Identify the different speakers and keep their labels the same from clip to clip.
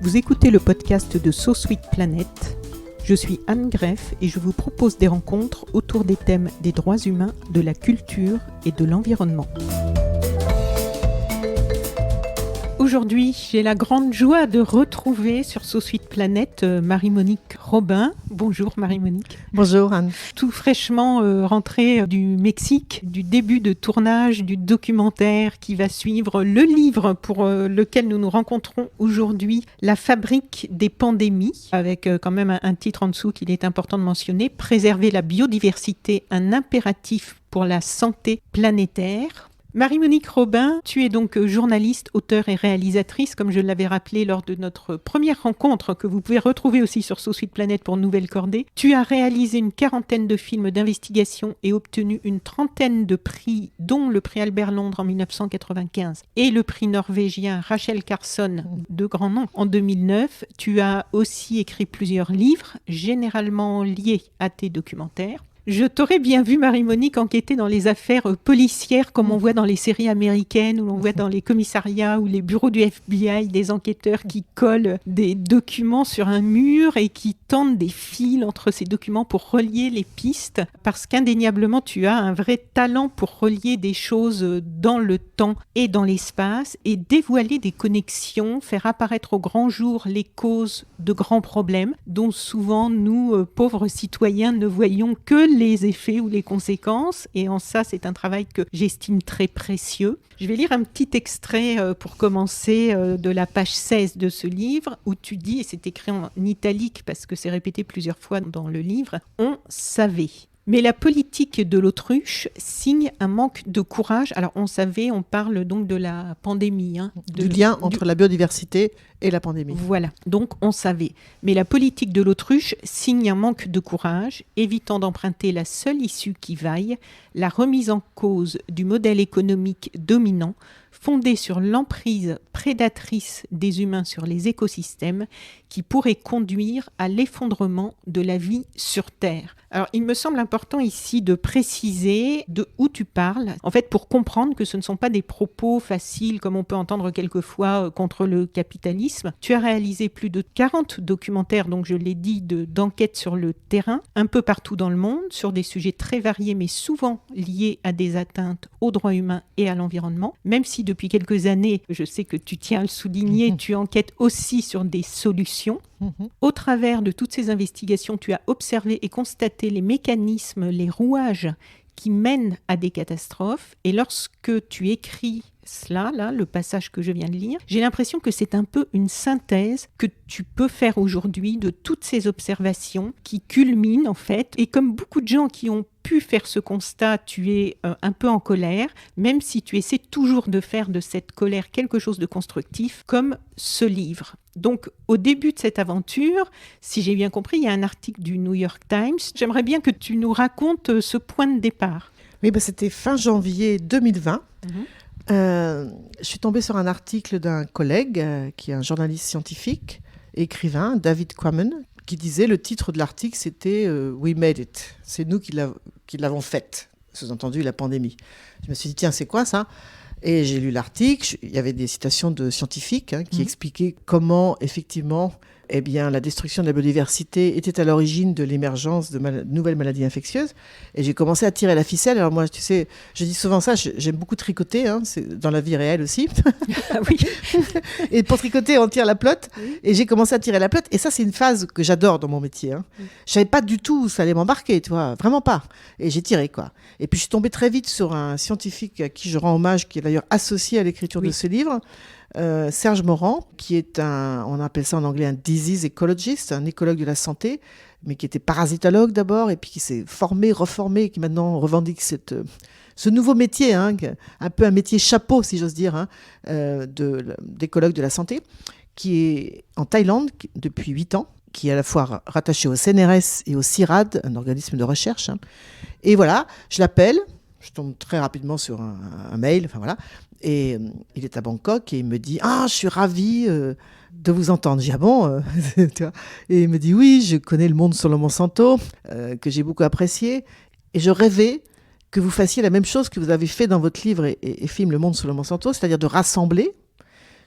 Speaker 1: Vous écoutez le podcast de So Sweet Planet. Je suis Anne Greff et je vous propose des rencontres autour des thèmes des droits humains, de la culture et de l'environnement. Aujourd'hui, j'ai la grande joie de retrouver sur So Sweet Planet Marie-Monique Robin. Bonjour Marie-Monique.
Speaker 2: Bonjour Anne.
Speaker 1: Tout fraîchement rentrée du Mexique, du début de tournage du documentaire qui va suivre le livre pour lequel nous nous rencontrons aujourd'hui, La fabrique des pandémies, avec quand même un titre en dessous qu'il est important de mentionner, Préserver la biodiversité, un impératif pour la santé planétaire. Marie-Monique Robin, tu es donc journaliste, auteure et réalisatrice, comme je l'avais rappelé lors de notre première rencontre, que vous pouvez retrouver aussi sur So Sweet Planet pour Nouvelle Cordée. Tu as réalisé une 40aine de films d'investigation et obtenu une 30aine de prix, dont le prix Albert Londres en 1995 et le prix norvégien Rachel Carson, de grand nom, en 2009. Tu as aussi écrit plusieurs livres, généralement liés à tes documentaires. Je t'aurais bien vu, Marie-Monique, enquêter dans les affaires policières comme on voit dans les séries américaines, où l'on voit dans les commissariats ou les bureaux du FBI des enquêteurs qui collent des documents sur un mur et qui tendent des fils entre ces documents pour relier les pistes, parce qu'indéniablement, tu as un vrai talent pour relier des choses dans le temps et dans l'espace et dévoiler des connexions, faire apparaître au grand jour les causes de grands problèmes dont souvent nous, pauvres citoyens, ne voyons que les effets ou les conséquences, et en ça c'est un travail que j'estime très précieux. Je vais lire un petit extrait pour commencer de la page 16 de ce livre où tu dis, et c'est écrit en italique parce que c'est répété plusieurs fois dans le livre, « On savait ». Mais la politique de l'autruche signe un manque de courage. Alors, on savait, on parle donc de la pandémie.
Speaker 2: Du lien entre la biodiversité et la pandémie.
Speaker 1: Voilà, donc on savait. Mais la politique de l'autruche signe un manque de courage, évitant d'emprunter la seule issue qui vaille, la remise en cause du modèle économique dominant, fondé sur l'emprise prédatrice des humains sur les écosystèmes, qui pourrait conduire à l'effondrement de la vie sur Terre. Alors, il me semble important ici de préciser de où tu parles, en fait, pour comprendre que ce ne sont pas des propos faciles, comme on peut entendre quelquefois contre le capitalisme. Tu as réalisé plus de 40 documentaires, donc je l'ai dit, d'enquêtes sur le terrain, un peu partout dans le monde, sur des sujets très variés, mais souvent liés à des atteintes aux droits humains et à l'environnement, même si depuis quelques années, je sais que tu tiens à le souligner, tu enquêtes aussi sur des solutions. Au travers de toutes ces investigations, tu as observé et constaté les mécanismes, les rouages qui mènent à des catastrophes. Et lorsque tu écris cela, là, le passage que je viens de lire, j'ai l'impression que c'est un peu une synthèse que tu peux faire aujourd'hui de toutes ces observations qui culminent en fait. Et comme beaucoup de gens qui ont pu faire ce constat, tu es un peu en colère, même si tu essaies toujours de faire de cette colère quelque chose de constructif, comme ce livre. Donc, au début de cette aventure, si j'ai bien compris, il y a un article du New York Times. J'aimerais bien que tu nous racontes ce point de départ.
Speaker 2: Oui, c'était fin janvier 2020. Je suis tombée sur un article d'un collègue qui est un journaliste scientifique, écrivain, David Quammen, qui disait, le titre de l'article, c'était « We made it ». C'est nous qui l'avons faite, sous-entendu la pandémie. Je me suis dit, tiens, c'est quoi ça ? Et j'ai lu l'article, il y avait des citations de scientifiques qui expliquaient comment, effectivement, la destruction de la biodiversité était à l'origine de l'émergence de nouvelles maladies infectieuses. Et j'ai commencé à tirer la ficelle. Alors moi, tu sais, je dis souvent ça, j'aime beaucoup tricoter, c'est dans la vie réelle aussi.
Speaker 1: Ah oui.
Speaker 2: Et pour tricoter, on tire la pelote. Et j'ai commencé à tirer la pelote. Et ça, c'est une phase que j'adore dans mon métier. Je savais pas du tout où ça allait m'embarquer, tu vois, vraiment pas. Et j'ai tiré, quoi. Et puis, je suis tombée très vite sur un scientifique à qui je rends hommage, qui est d'ailleurs associé à l'écriture de ce livre, Serge Morand, qui est on appelle ça en anglais un disease ecologist, un écologue de la santé, mais qui était parasitologue d'abord, et puis qui s'est formé, reformé, et qui maintenant revendique ce nouveau métier, un peu un métier chapeau, si j'ose dire, d'écologue de la santé, qui est en Thaïlande depuis 8 ans, qui est à la fois rattaché au CNRS et au CIRAD, un organisme de recherche. Et voilà, je l'appelle, je tombe très rapidement sur un mail, enfin voilà, et il est à Bangkok et il me dit « Ah, je suis ravi de vous entendre. » J'ai dit « Ah bon ?» Et il me dit « Oui, je connais le monde sur le Monsanto, que j'ai beaucoup apprécié, et je rêvais que vous fassiez la même chose que vous avez fait dans votre livre et film Le Monde sur le Monsanto, c'est-à-dire de rassembler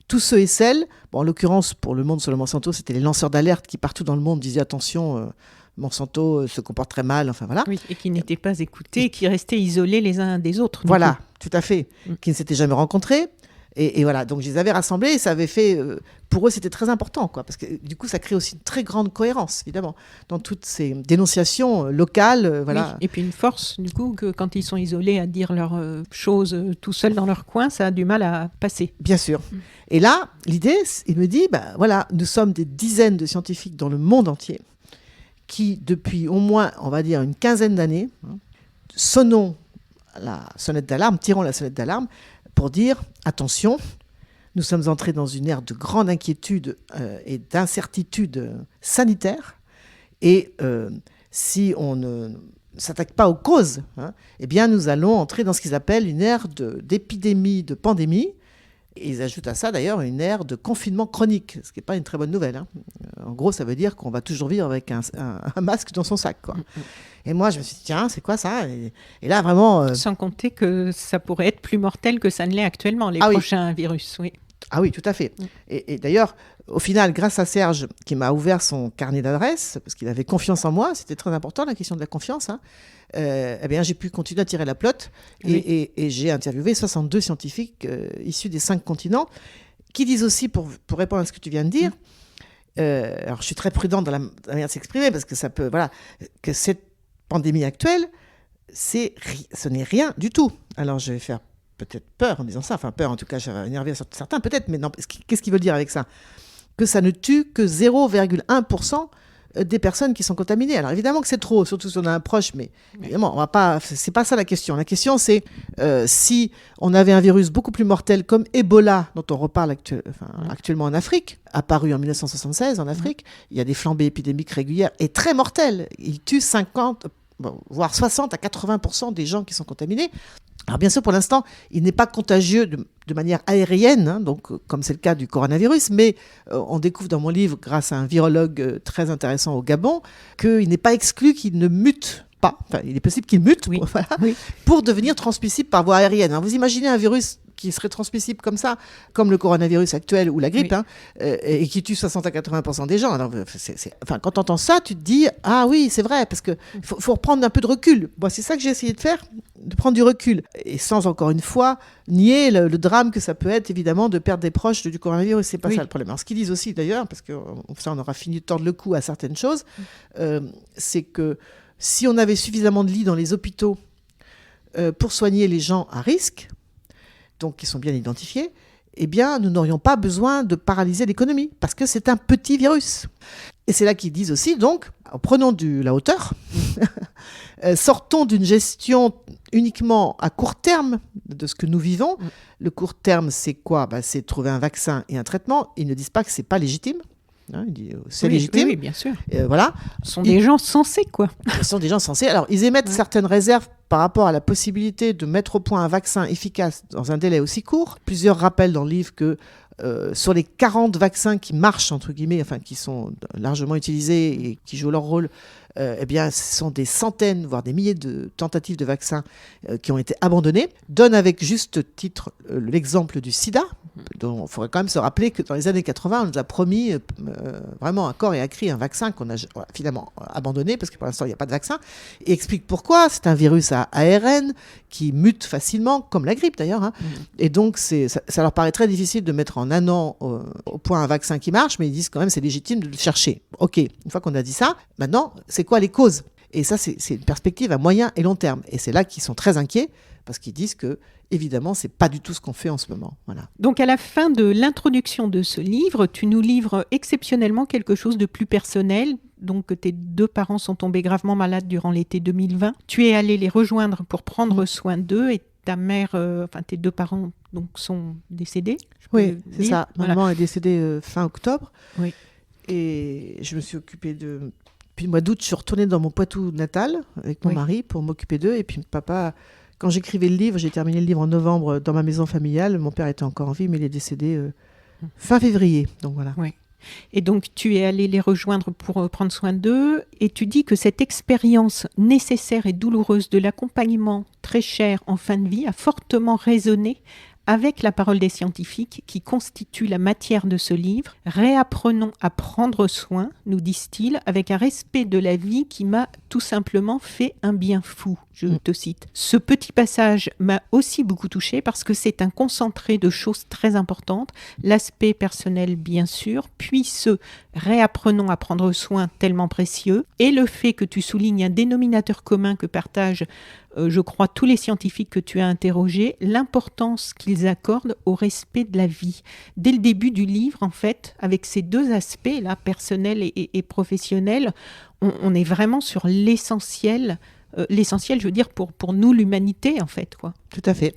Speaker 2: tous ceux et celles, bon, en l'occurrence pour le monde sur le Monsanto, c'était les lanceurs d'alerte qui partout dans le monde disaient attention, Monsanto se comporte très mal, enfin voilà.
Speaker 1: Oui, et qui n'étaient pas écoutés, qui restaient isolés les uns des autres.
Speaker 2: Voilà, tout à fait, qui ne s'étaient jamais rencontrés. Et voilà, donc je les avais rassemblés et ça avait fait, pour eux c'était très important, quoi, parce que du coup ça crée aussi une très grande cohérence, évidemment, dans toutes ces dénonciations locales. Voilà.
Speaker 1: Oui, et puis une force, du coup, que quand ils sont isolés à dire leurs choses tout seuls dans leur coin, ça a du mal à passer.
Speaker 2: Bien sûr. Et là, l'idée, il me dit, voilà, nous sommes des dizaines de scientifiques dans le monde entier qui, depuis au moins, on va dire, une quinzaine d'années, tirons la sonnette d'alarme, pour dire, attention, nous sommes entrés dans une ère de grande inquiétude et d'incertitude sanitaire. Et si on ne s'attaque pas aux causes, eh bien, nous allons entrer dans ce qu'ils appellent une ère d'épidémie, de pandémie. Et ils ajoutent à ça, d'ailleurs, une ère de confinement chronique, ce qui n'est pas une très bonne nouvelle. En gros, ça veut dire qu'on va toujours vivre avec un masque dans son sac, quoi. Et moi, je me suis dit, tiens, c'est quoi ça ? Et là, vraiment...
Speaker 1: Sans compter que ça pourrait être plus mortel que ça ne l'est actuellement, les prochains virus, oui.
Speaker 2: Ah oui, tout à fait. Et d'ailleurs, au final, grâce à Serge, qui m'a ouvert son carnet d'adresses, parce qu'il avait confiance en moi, c'était très important, la question de la confiance, eh bien, j'ai pu continuer à tirer la pelote. Et j'ai interviewé 62 scientifiques issus des 5 continents, qui disent aussi, pour répondre à ce que tu viens de dire, alors je suis très prudente dans la manière de s'exprimer, parce que ça peut... Voilà, que cette pandémie actuelle, ce n'est rien du tout. Alors, je vais faire peut-être peur en disant ça, enfin peur en tout cas, ça va énerver certains peut-être, mais non, qu'est-ce qu'il veut dire avec ça ? Que ça ne tue que 0,1% des personnes qui sont contaminées. Alors évidemment que c'est trop, surtout si on a un proche, mais évidemment, on va pas, c'est pas ça la question. La question c'est si on avait un virus beaucoup plus mortel comme Ebola, dont on reparle actuellement en Afrique, apparu en 1976 en Afrique, il y a des flambées épidémiques régulières et très mortelles. Il tue 50, voire 60 à 80% des gens qui sont contaminés. Alors bien sûr, pour l'instant, il n'est pas contagieux de manière aérienne, donc comme c'est le cas du coronavirus, mais on découvre dans mon livre, grâce à un virologue très intéressant au Gabon, qu'il n'est pas exclu qu'il ne mute pas. Enfin, il est possible qu'il mute pour devenir transmissible par voie aérienne. Alors, vous imaginez un virus qui serait transmissible comme ça, comme le coronavirus actuel ou la grippe, et qui tue 60 à 80% des gens. Alors, quand tu entends ça, tu te dis, ah oui, c'est vrai, parce qu'il faut reprendre un peu de recul. Bon, c'est ça que j'ai essayé de faire, de prendre du recul, et sans, encore une fois, nier le drame que ça peut être, évidemment, de perdre des proches du coronavirus. C'est pas ça le problème. Alors, ce qu'ils disent aussi, d'ailleurs, parce que ça, on aura fini de tordre le cou à certaines choses, c'est que si on avait suffisamment de lits dans les hôpitaux pour soigner les gens à risque, donc qui sont bien identifiés, eh bien, nous n'aurions pas besoin de paralyser l'économie, parce que c'est un petit virus. Et c'est là qu'ils disent aussi, donc, prenons la hauteur, sortons d'une gestion uniquement à court terme de ce que nous vivons. Le court terme, c'est quoi ? C'est trouver un vaccin et un traitement. Ils ne disent pas que ce n'est pas légitime. Ils disent, c'est légitime.
Speaker 1: Oui, bien sûr.
Speaker 2: Voilà.
Speaker 1: Ce sont des gens sensés, quoi.
Speaker 2: Ce sont des gens sensés. Alors, ils émettent certaines réserves par rapport à la possibilité de mettre au point un vaccin efficace dans un délai aussi court. Plusieurs rappellent dans le livre que sur les 40 vaccins qui marchent, entre guillemets, enfin qui sont largement utilisés et qui jouent leur rôle, eh bien, ce sont des centaines, voire des milliers de tentatives de vaccins qui ont été abandonnées. Donne avec juste titre l'exemple du sida, dont il faudrait quand même se rappeler que dans les années 80, on nous a promis vraiment à corps et à cri un vaccin qu'on a finalement abandonné, parce que pour l'instant, il n'y a pas de vaccin. Et explique pourquoi. C'est un virus à ARN qui mute facilement, comme la grippe d'ailleurs. Et donc, ça leur paraît très difficile de mettre en un an au point un vaccin qui marche, mais ils disent quand même c'est légitime de le chercher. Ok, une fois qu'on a dit ça, maintenant, c'est quoi les causes ? Et ça, c'est une perspective à moyen et long terme. Et c'est là qu'ils sont très inquiets, parce qu'ils disent que, évidemment, c'est pas du tout ce qu'on fait en ce moment. Voilà.
Speaker 1: Donc, à la fin de l'introduction de ce livre, tu nous livres exceptionnellement quelque chose de plus personnel. Donc, tes 2 parents sont tombés gravement malades durant l'été 2020. Tu es allé les rejoindre pour prendre soin d'eux, et ta mère, tes 2 parents donc, sont décédés.
Speaker 2: Oui, c'est ça.
Speaker 1: Voilà.
Speaker 2: Maman est décédée fin octobre.
Speaker 1: Oui.
Speaker 2: Et je me suis occupée de... Puis le mois d'août, je suis retournée dans mon Poitou natal avec mon mari pour m'occuper d'eux. Et puis papa, quand j'écrivais le livre, j'ai terminé le livre en novembre dans ma maison familiale. Mon père était encore en vie, mais il est décédé fin février. Donc voilà.
Speaker 1: Oui. Et donc, tu es allé les rejoindre pour prendre soin d'eux. Et tu dis que cette expérience nécessaire et douloureuse de l'accompagnement très cher en fin de vie a fortement résonné avec la parole des scientifiques qui constitue la matière de ce livre. Réapprenons à prendre soin, nous disent-ils, avec un respect de la vie qui m'a tout simplement fait un bien fou. Je te cite. Ce petit passage m'a aussi beaucoup touchée parce que c'est un concentré de choses très importantes. L'aspect personnel, bien sûr, puis ce réapprenons à prendre soin tellement précieux, et le fait que tu soulignes un dénominateur commun que partagent, je crois, tous les scientifiques que tu as interrogés, l'importance qu'ils accordent au respect de la vie. Dès le début du livre, en fait, avec ces deux aspects, là, personnel et professionnel, on est vraiment sur l'essentiel. L'essentiel, je veux dire, pour nous, l'humanité, en fait, quoi.
Speaker 2: Tout à fait.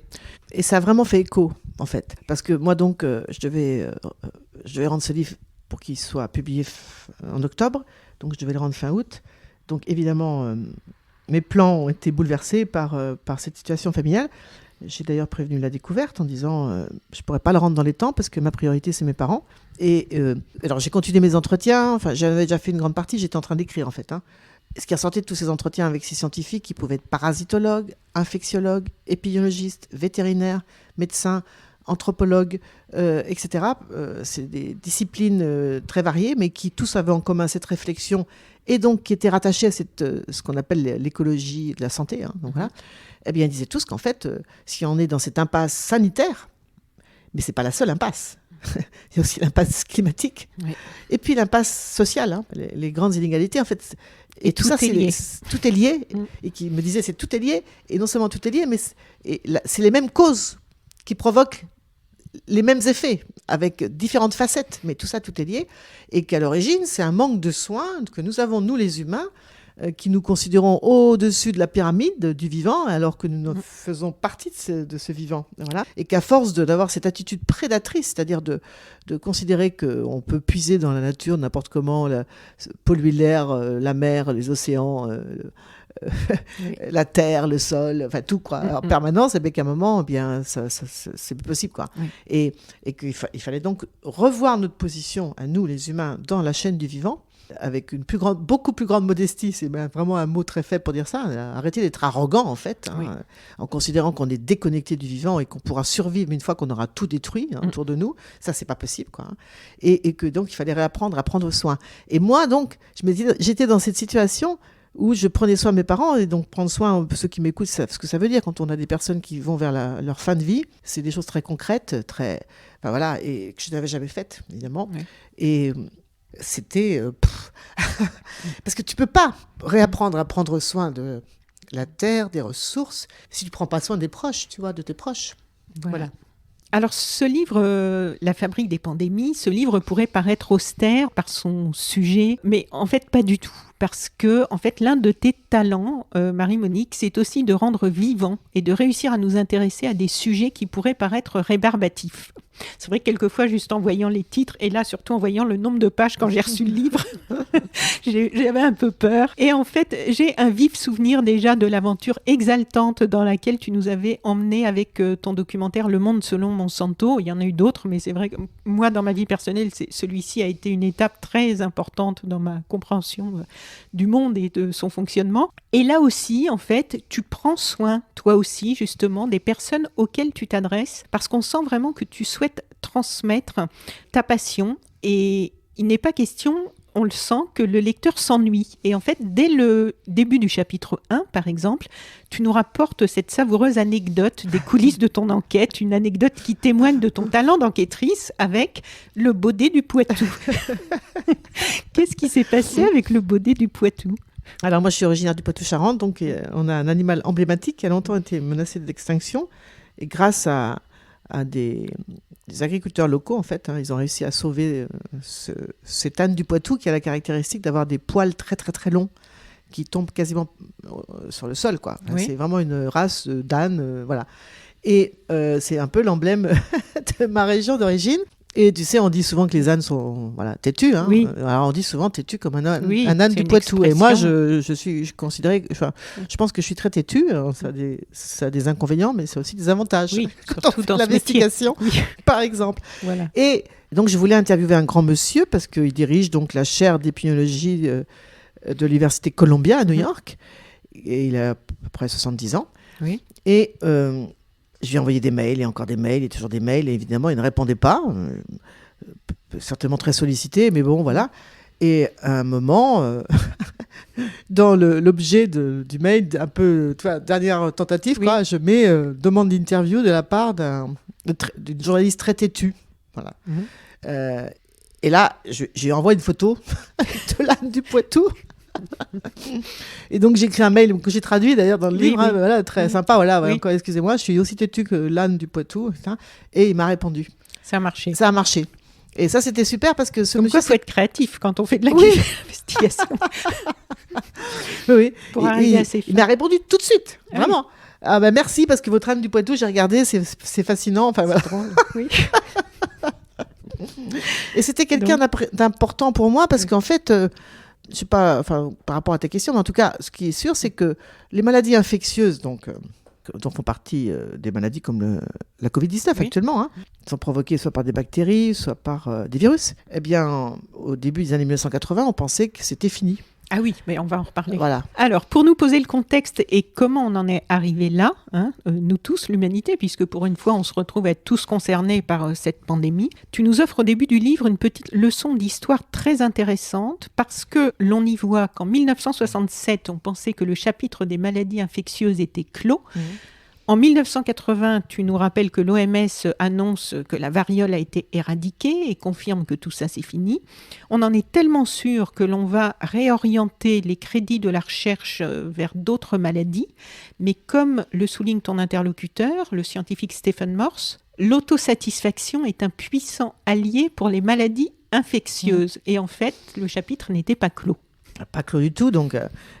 Speaker 2: Et ça a vraiment fait écho, en fait. Parce que moi, donc, je devais rendre ce livre pour qu'il soit publié en octobre. Donc, je devais le rendre fin août. Donc, évidemment, mes plans ont été bouleversés par cette situation familiale. J'ai d'ailleurs prévenu la découverte en disant je ne pourrais pas le rendre dans les temps parce que ma priorité, c'est mes parents. Et alors, j'ai continué mes entretiens. Enfin, j'avais déjà fait une grande partie. J'étais en train d'écrire, en fait, hein. Ce qui ressortait de tous ces entretiens avec ces scientifiques qui pouvaient être parasitologues, infectiologues, épidémiologistes, vétérinaires, médecins, anthropologues, etc. C'est des disciplines très variées, mais qui tous avaient en commun cette réflexion et donc qui étaient rattachés à ce qu'on appelle l'écologie de la santé. Hein, donc voilà. Eh bien, ils disaient tous qu'en fait, si on est dans cette impasse sanitaire, mais ce n'est pas la seule impasse. Il y a aussi l'impasse climatique. Oui. Et puis l'impasse sociale, hein, les grandes inégalités, en fait. Et tout ça, tout est lié. Et qui me disait, tout est lié. Et non seulement tout est lié, mais c'est les mêmes causes qui provoquent les mêmes effets, avec différentes facettes. Mais tout ça, tout est lié. Et qu'à l'origine, c'est un manque de soins que nous avons, nous les humains, qui nous considérons au-dessus de la pyramide du vivant, alors que nous faisons partie de ce vivant. Voilà. Et qu'à force d'avoir cette attitude prédatrice, c'est-à-dire de considérer qu'on peut puiser dans la nature n'importe comment, polluer l'air, la mer, les océans, la terre, le sol, enfin tout, quoi, en permanence, et bien qu'à un moment, eh bien, c'est plus possible, quoi. Et qu'il fallait donc revoir notre position à nous, les humains, dans la chaîne du vivant, avec une beaucoup plus grande modestie, c'est vraiment un mot très faible pour dire ça, arrêter d'être arrogant en fait, hein, en considérant qu'on est déconnecté du vivant et qu'on pourra survivre une fois qu'on aura tout détruit autour de nous, ça c'est pas possible, quoi. Et que donc il fallait réapprendre à prendre soin. Et moi donc, j'étais dans cette situation où je prenais soin de mes parents, et donc prendre soin, ceux qui m'écoutent savent ce que ça veut dire quand on a des personnes qui vont vers leur fin de vie, c'est des choses très concrètes, enfin voilà, et que je n'avais jamais faites évidemment. Et c'était parce que tu peux pas réapprendre à prendre soin de la terre, des ressources, si tu prends pas soin des proches, tu vois, de tes proches. Voilà.
Speaker 1: Alors ce livre, La fabrique des pandémies, ce livre pourrait paraître austère par son sujet, mais en fait pas du tout. Parce que, en fait, l'un de tes talents, Marie-Monique, c'est aussi de rendre vivant et de réussir à nous intéresser à des sujets qui pourraient paraître rébarbatifs. C'est vrai que quelquefois, juste en voyant les titres, et là, surtout en voyant le nombre de pages quand j'ai reçu le livre, j'avais un peu peur. Et en fait, j'ai un vif souvenir déjà de l'aventure exaltante dans laquelle tu nous avais emmenés avec ton documentaire Le Monde selon Monsanto. Il y en a eu d'autres, mais c'est vrai que moi, dans ma vie personnelle, celui-ci a été une étape très importante dans ma compréhension du monde et de son fonctionnement. Et là aussi, en fait, tu prends soin, toi aussi, justement, des personnes auxquelles tu t'adresses, parce qu'on sent vraiment que tu souhaites transmettre ta passion. Et il n'est pas question, on le sent, que le lecteur s'ennuie. Et en fait, dès le début du chapitre 1, par exemple, tu nous rapportes cette savoureuse anecdote des coulisses de ton enquête, une anecdote qui témoigne de ton talent d'enquêtrice avec le baudet du Poitou. Qu'est-ce qui s'est passé avec le baudet du Poitou ?
Speaker 2: Alors moi, je suis originaire du Poitou-Charentes, donc on a un animal emblématique qui a longtemps été menacé d'extinction. Et grâce à des agriculteurs locaux, en fait, hein, ils ont réussi à sauver cet âne du Poitou qui a la caractéristique d'avoir des poils très très très longs qui tombent quasiment sur le sol, quoi. Oui. C'est vraiment une race d'âne, voilà. Et c'est un peu l'emblème de ma région d'origine. Et tu sais, on dit souvent que les ânes sont têtus. Hein. Oui. Alors on dit souvent têtu comme un âne, un âne du Poitou. Et moi, je pense que je suis très têtu. Alors, ça a des inconvénients, mais c'est aussi des avantages. Oui, surtout dans l'investigation, par exemple. Voilà. Et donc, je voulais interviewer un grand monsieur parce qu'il dirige donc la chaire d'épidémiologie de l'université Columbia à New York. Et il a à peu près 70 ans. Oui. Et Je lui ai envoyé des mails et encore des mails et toujours des mails. Et évidemment, il ne répondait pas. Certainement très sollicité, mais bon, voilà. Et à un moment, dans l'objet du mail, un peu, tu vois, dernière tentative,
Speaker 1: Oui.
Speaker 2: quoi, je mets demande d'interview de la part d'une journaliste très têtue. Voilà. Et là, j'ai envoyé une photo de l'âne du Poitou. Et donc, j'ai écrit un mail que j'ai traduit d'ailleurs dans le livre.
Speaker 1: Oui.
Speaker 2: Hein, voilà, très sympa. Voilà,
Speaker 1: Oui.
Speaker 2: encore, excusez-moi, je suis aussi têtue que l'âne du Poitou. Etc. Et il m'a répondu.
Speaker 1: Ça a marché.
Speaker 2: Ça a marché. Et ça, c'était super parce que ce
Speaker 1: Comme
Speaker 2: monsieur.
Speaker 1: quoi, il faut être créatif quand on fait de
Speaker 2: Oui.
Speaker 1: l'investigation.
Speaker 2: Oui.
Speaker 1: Pour arriver à ses fins.
Speaker 2: Il m'a répondu tout de suite,
Speaker 1: Ah
Speaker 2: vraiment. Ah bah merci parce que votre âne du Poitou, j'ai regardé, c'est fascinant. Enfin, voilà.
Speaker 1: Oui.
Speaker 2: Et c'était quelqu'un d'important pour moi parce qu'en fait, je sais pas, enfin, par rapport à ta question, mais en tout cas, ce qui est sûr, c'est que les maladies infectieuses, donc, dont font partie des maladies comme la Covid-19 actuellement, hein, sont provoquées soit par des bactéries, soit par des virus. Eh bien, au début des années 1980, on pensait que c'était fini.
Speaker 1: Ah oui, mais on va en reparler.
Speaker 2: Voilà.
Speaker 1: Alors, pour nous poser le contexte et comment on en est arrivé là, nous tous, l'humanité, puisque pour une fois, on se retrouve à être tous concernés par cette pandémie, tu nous offres au début du livre une petite leçon d'histoire très intéressante parce que l'on y voit qu'en 1967, on pensait que le chapitre des maladies infectieuses était clos. En 1980, tu nous rappelles que l'OMS annonce que la variole a été éradiquée et confirme que tout ça c'est fini. On en est tellement sûr que l'on va réorienter les crédits de la recherche vers d'autres maladies. Mais comme le souligne ton interlocuteur, le scientifique Stephen Morse, l'autosatisfaction est un puissant allié pour les maladies infectieuses. Et en fait, le chapitre n'était pas clos.
Speaker 2: Pas clos du tout, donc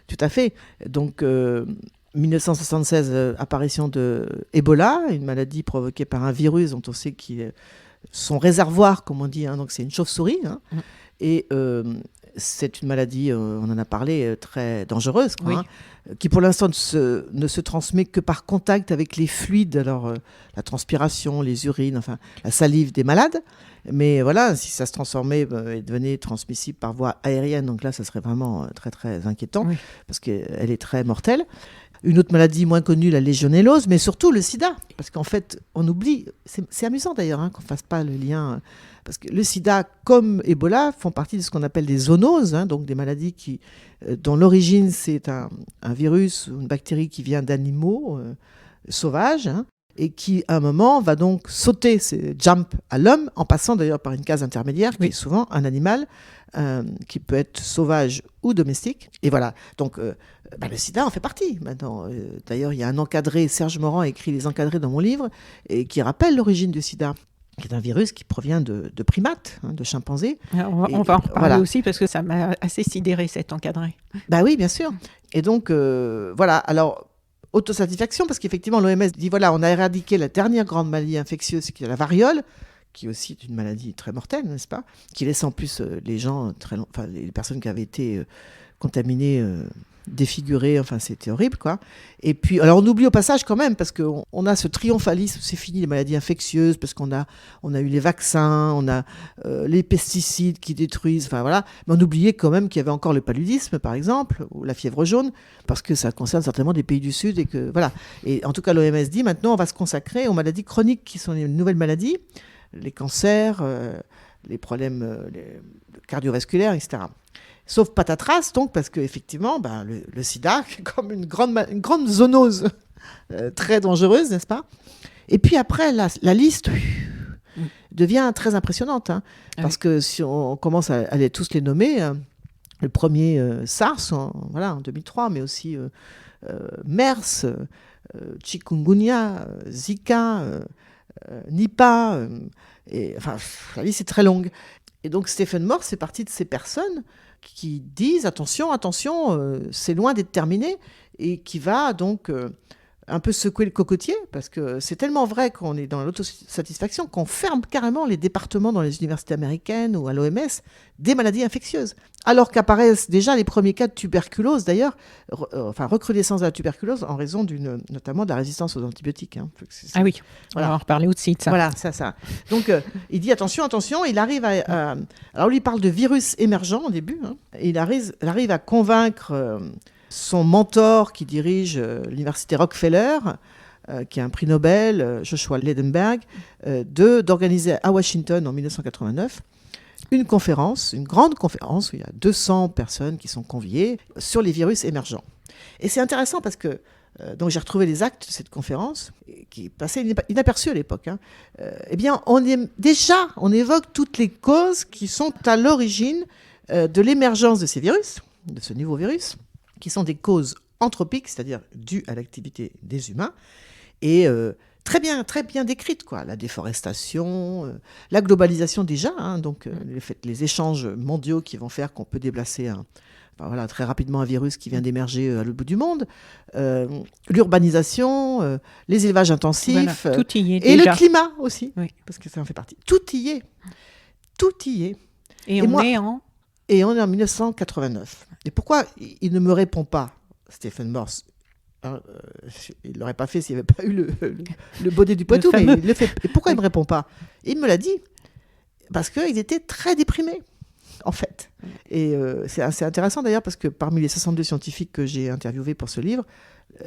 Speaker 2: tout à fait. Donc 1976, apparition de Ebola, une maladie provoquée par un virus dont on sait qu'il est son réservoir, comme on dit, hein, donc c'est une chauve-souris. Hein, et c'est une maladie, on en a parlé, très dangereuse, quoi, hein, qui pour l'instant ne se transmet que par contact avec les fluides, alors la transpiration, les urines, enfin la salive des malades. Mais voilà, si ça se transformait et devenait transmissible par voie aérienne, donc là, ça serait vraiment très, très inquiétant, parce qu'elle est très mortelle. Une autre maladie moins connue, la légionellose, mais surtout le sida. Parce qu'en fait, on oublie, c'est amusant d'ailleurs qu'on ne fasse pas le lien, parce que le sida, comme Ebola, font partie de ce qu'on appelle des zoonoses, hein, donc des maladies dont l'origine, c'est un virus ou une bactérie qui vient d'animaux sauvages, hein, et qui, à un moment, va donc sauter, jump à l'homme, en passant d'ailleurs par une case intermédiaire, qui est souvent un animal, qui peut être sauvage ou domestique. Et voilà, donc le sida en fait partie maintenant. D'ailleurs, il y a un encadré, Serge Morand a écrit les encadrés dans mon livre, et qui rappelle l'origine du sida, qui est un virus qui provient de primates, hein, de chimpanzés.
Speaker 1: On va en reparler aussi, parce que ça m'a assez sidéré, cet encadré.
Speaker 2: Bah oui, bien sûr. Et donc, voilà, alors, autosatisfaction, parce qu'effectivement, l'OMS dit, voilà, on a éradiqué la dernière grande maladie infectieuse, qui est la variole, qui aussi est une maladie très mortelle, n'est-ce pas, qui laisse en plus les gens, les personnes qui avaient été contaminées, défigurées, enfin c'était horrible, quoi. Et puis, alors on oublie au passage quand même, parce qu'on a ce triomphalisme, c'est fini les maladies infectieuses, parce qu'on a eu les vaccins, on a les pesticides qui détruisent, enfin voilà, mais on oubliait quand même qu'il y avait encore le paludisme, par exemple, ou la fièvre jaune, parce que ça concerne certainement des pays du Sud, et que voilà. Et en tout cas, l'OMS dit, maintenant on va se consacrer aux maladies chroniques, qui sont les nouvelles maladies, les cancers, les problèmes cardiovasculaires, etc. Sauf patatras, donc, parce qu'effectivement, le sida, c'est comme une grande zoonose très dangereuse, n'est-ce pas? Et puis après, la liste devient très impressionnante, hein, parce que si on commence à tous les nommer, le premier SARS, en 2003, mais aussi MERS, chikungunya, Zika, Nipah, enfin, la liste est très longue. Et donc Stephen Morse fait partie de ces personnes qui disent attention, c'est loin d'être terminé, et qui va donc un peu secouer le cocotier, parce que c'est tellement vrai qu'on est dans l'autosatisfaction qu'on ferme carrément les départements dans les universités américaines ou à l'OMS des maladies infectieuses. Alors qu'apparaissent déjà les premiers cas de tuberculose, d'ailleurs, recrudescence de la tuberculose en raison notamment de la résistance aux antibiotiques. Hein.
Speaker 1: Ah oui, voilà. On va en reparler aussi de ça.
Speaker 2: Voilà, ça. Donc, il dit attention, il arrive à... alors, lui parle de virus émergent au début, hein, et il arrive à convaincre son mentor qui dirige l'université Rockefeller, qui est un prix Nobel, Joshua Leidenberg, d'organiser à Washington en 1989 une conférence, une grande conférence où il y a 200 personnes qui sont conviées sur les virus émergents. Et c'est intéressant parce que donc j'ai retrouvé les actes de cette conférence qui passaient inaperçus à l'époque. Eh bien, on évoque toutes les causes qui sont à l'origine de l'émergence de ces virus, de ce nouveau virus, qui sont des causes anthropiques, c'est-à-dire dues à l'activité des humains, et très bien décrites, quoi. La déforestation, la globalisation déjà, donc les échanges mondiaux qui vont faire qu'on peut déplacer très rapidement un virus qui vient d'émerger à l'autre bout du monde, l'urbanisation, les élevages intensifs,
Speaker 1: voilà, tout y est
Speaker 2: et
Speaker 1: déjà.
Speaker 2: le climat aussi,
Speaker 1: Oui.
Speaker 2: parce que ça en fait partie. Tout y est.
Speaker 1: Et on est
Speaker 2: en 1989. Et pourquoi il ne me répond pas, Stephen Morse? Il ne l'aurait pas fait s'il n'y avait pas eu le bonnet du Poitou, mais il le fait. Et pourquoi il ne me répond pas? Il me l'a dit. Parce qu'il était très déprimé, en fait. Et c'est assez intéressant d'ailleurs, parce que parmi les 62 scientifiques que j'ai interviewés pour ce livre,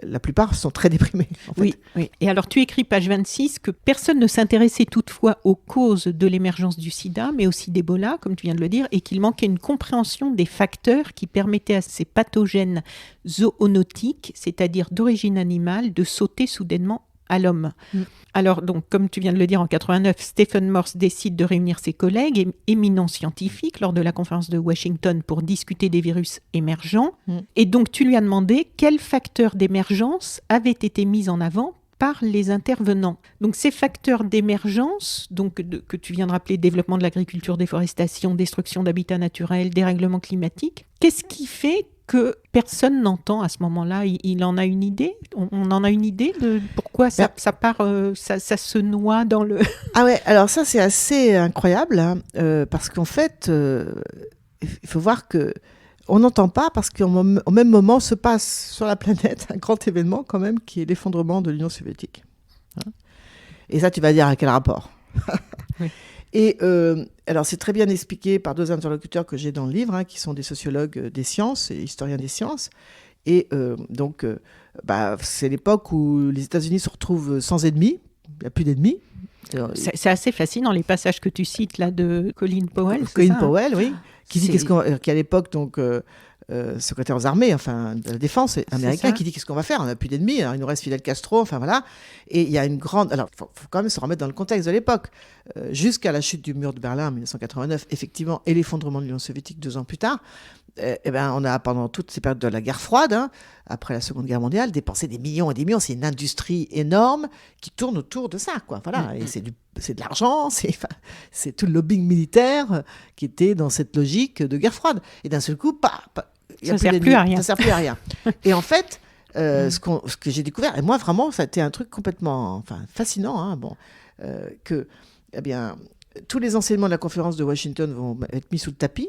Speaker 2: la plupart sont très déprimés, en fait.
Speaker 1: Oui. Et alors, tu écris, page 26, que personne ne s'intéressait toutefois aux causes de l'émergence du sida, mais aussi d'Ebola, comme tu viens de le dire, et qu'il manquait une compréhension des facteurs qui permettaient à ces pathogènes zoonotiques, c'est-à-dire d'origine animale, de sauter soudainement à l'homme. Alors, donc, comme tu viens de le dire, en 89, Stephen Morse décide de réunir ses collègues éminents scientifiques lors de la conférence de Washington pour discuter des virus émergents. Et donc, tu lui as demandé quels facteurs d'émergence avaient été mis en avant par les intervenants. Donc, ces facteurs d'émergence, donc, que tu viens de rappeler, développement de l'agriculture, déforestation, destruction d'habitats naturels, dérèglement climatique, qu'est-ce qui fait que personne n'entend à ce moment-là? Il en a une idée? On en a une idée de pourquoi ça part, ça se noie dans le...
Speaker 2: Ah ouais, alors ça c'est assez incroyable, parce qu'en fait, il faut voir que on n'entend pas, parce qu'au même moment se passe sur la planète un grand événement quand même, qui est l'effondrement de l'Union soviétique. Et ça, tu vas dire à quel rapport?
Speaker 1: Oui.
Speaker 2: Et alors, c'est très bien expliqué par deux interlocuteurs que j'ai dans le livre, qui sont des sociologues des sciences et historiens des sciences. Et donc, c'est l'époque où les États-Unis se retrouvent sans ennemis. Il n'y a plus d'ennemis.
Speaker 1: C'est assez fascinant, les passages que tu cites là de Colin Powell.
Speaker 2: Colin Powell, oui. Qui dit qu'à l'époque, donc, secrétaire aux armées, enfin, de la défense américain, qui dit qu'est-ce qu'on va faire? On n'a plus d'ennemis, alors il nous reste Fidel Castro, enfin voilà. Et il y a une grande. Alors, il faut quand même se remettre dans le contexte de l'époque. Jusqu'à la chute du mur de Berlin en 1989, effectivement, et l'effondrement de l'Union soviétique 2 ans plus tard, on a, pendant toute ces périodes de la guerre froide, après la Seconde Guerre mondiale, dépensé des millions et des millions. C'est une industrie énorme qui tourne autour de ça, quoi. Voilà. Et c'est de l'argent, c'est tout le lobbying militaire qui était dans cette logique de guerre froide. Et d'un seul coup,
Speaker 1: ça ne sert plus à rien.
Speaker 2: Ça sert plus à rien. Et en fait, ce que j'ai découvert, et moi vraiment, ça a été un truc complètement fascinant, que tous les enseignements de la conférence de Washington vont être mis sous le tapis,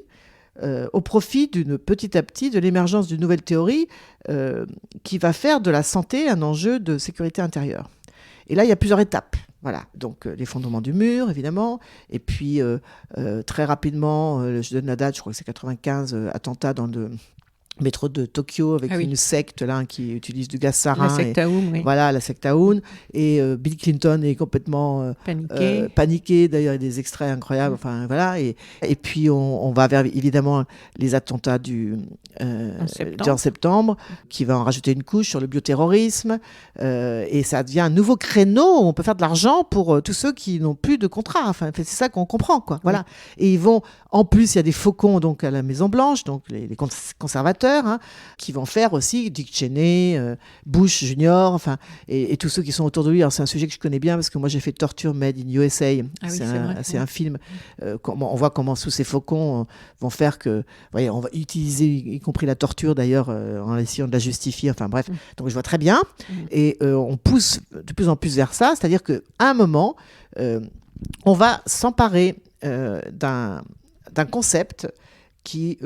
Speaker 2: au profit petit à petit de l'émergence d'une nouvelle théorie qui va faire de la santé un enjeu de sécurité intérieure. Et là, il y a plusieurs étapes. Voilà, donc l'effondrement du mur, évidemment, et puis très rapidement, je donne la date, je crois que c'est 95, attentat dans le métro de Tokyo avec une secte là qui utilise du gaz sarin.
Speaker 1: La secte Aoun, oui.
Speaker 2: Voilà, la secte Aoun. Et Bill Clinton est complètement paniqué. D'ailleurs, il y a des extraits incroyables. Enfin, voilà. Et puis, on va vers, évidemment, les attentats en septembre, qui va en rajouter une couche sur le bioterrorisme. Et ça devient un nouveau créneau où on peut faire de l'argent pour tous ceux qui n'ont plus de contrat. Enfin, c'est ça qu'on comprend, quoi. Voilà. Et ils vont, en plus, il y a des faucons donc, à la Maison-Blanche, donc les conservateurs, qui vont faire aussi Dick Cheney, Bush Junior, enfin, et tous ceux qui sont autour de lui. Alors, c'est un sujet que je connais bien parce que moi j'ai fait Torture Made in USA. C'est un film. On voit comment sous ces faucons vont faire que, on va utiliser, y compris la torture d'ailleurs, en essayant de la justifier. Enfin bref, donc je vois très bien. Et on pousse de plus en plus vers ça, c'est-à-dire qu'à un moment, on va s'emparer d'un concept qui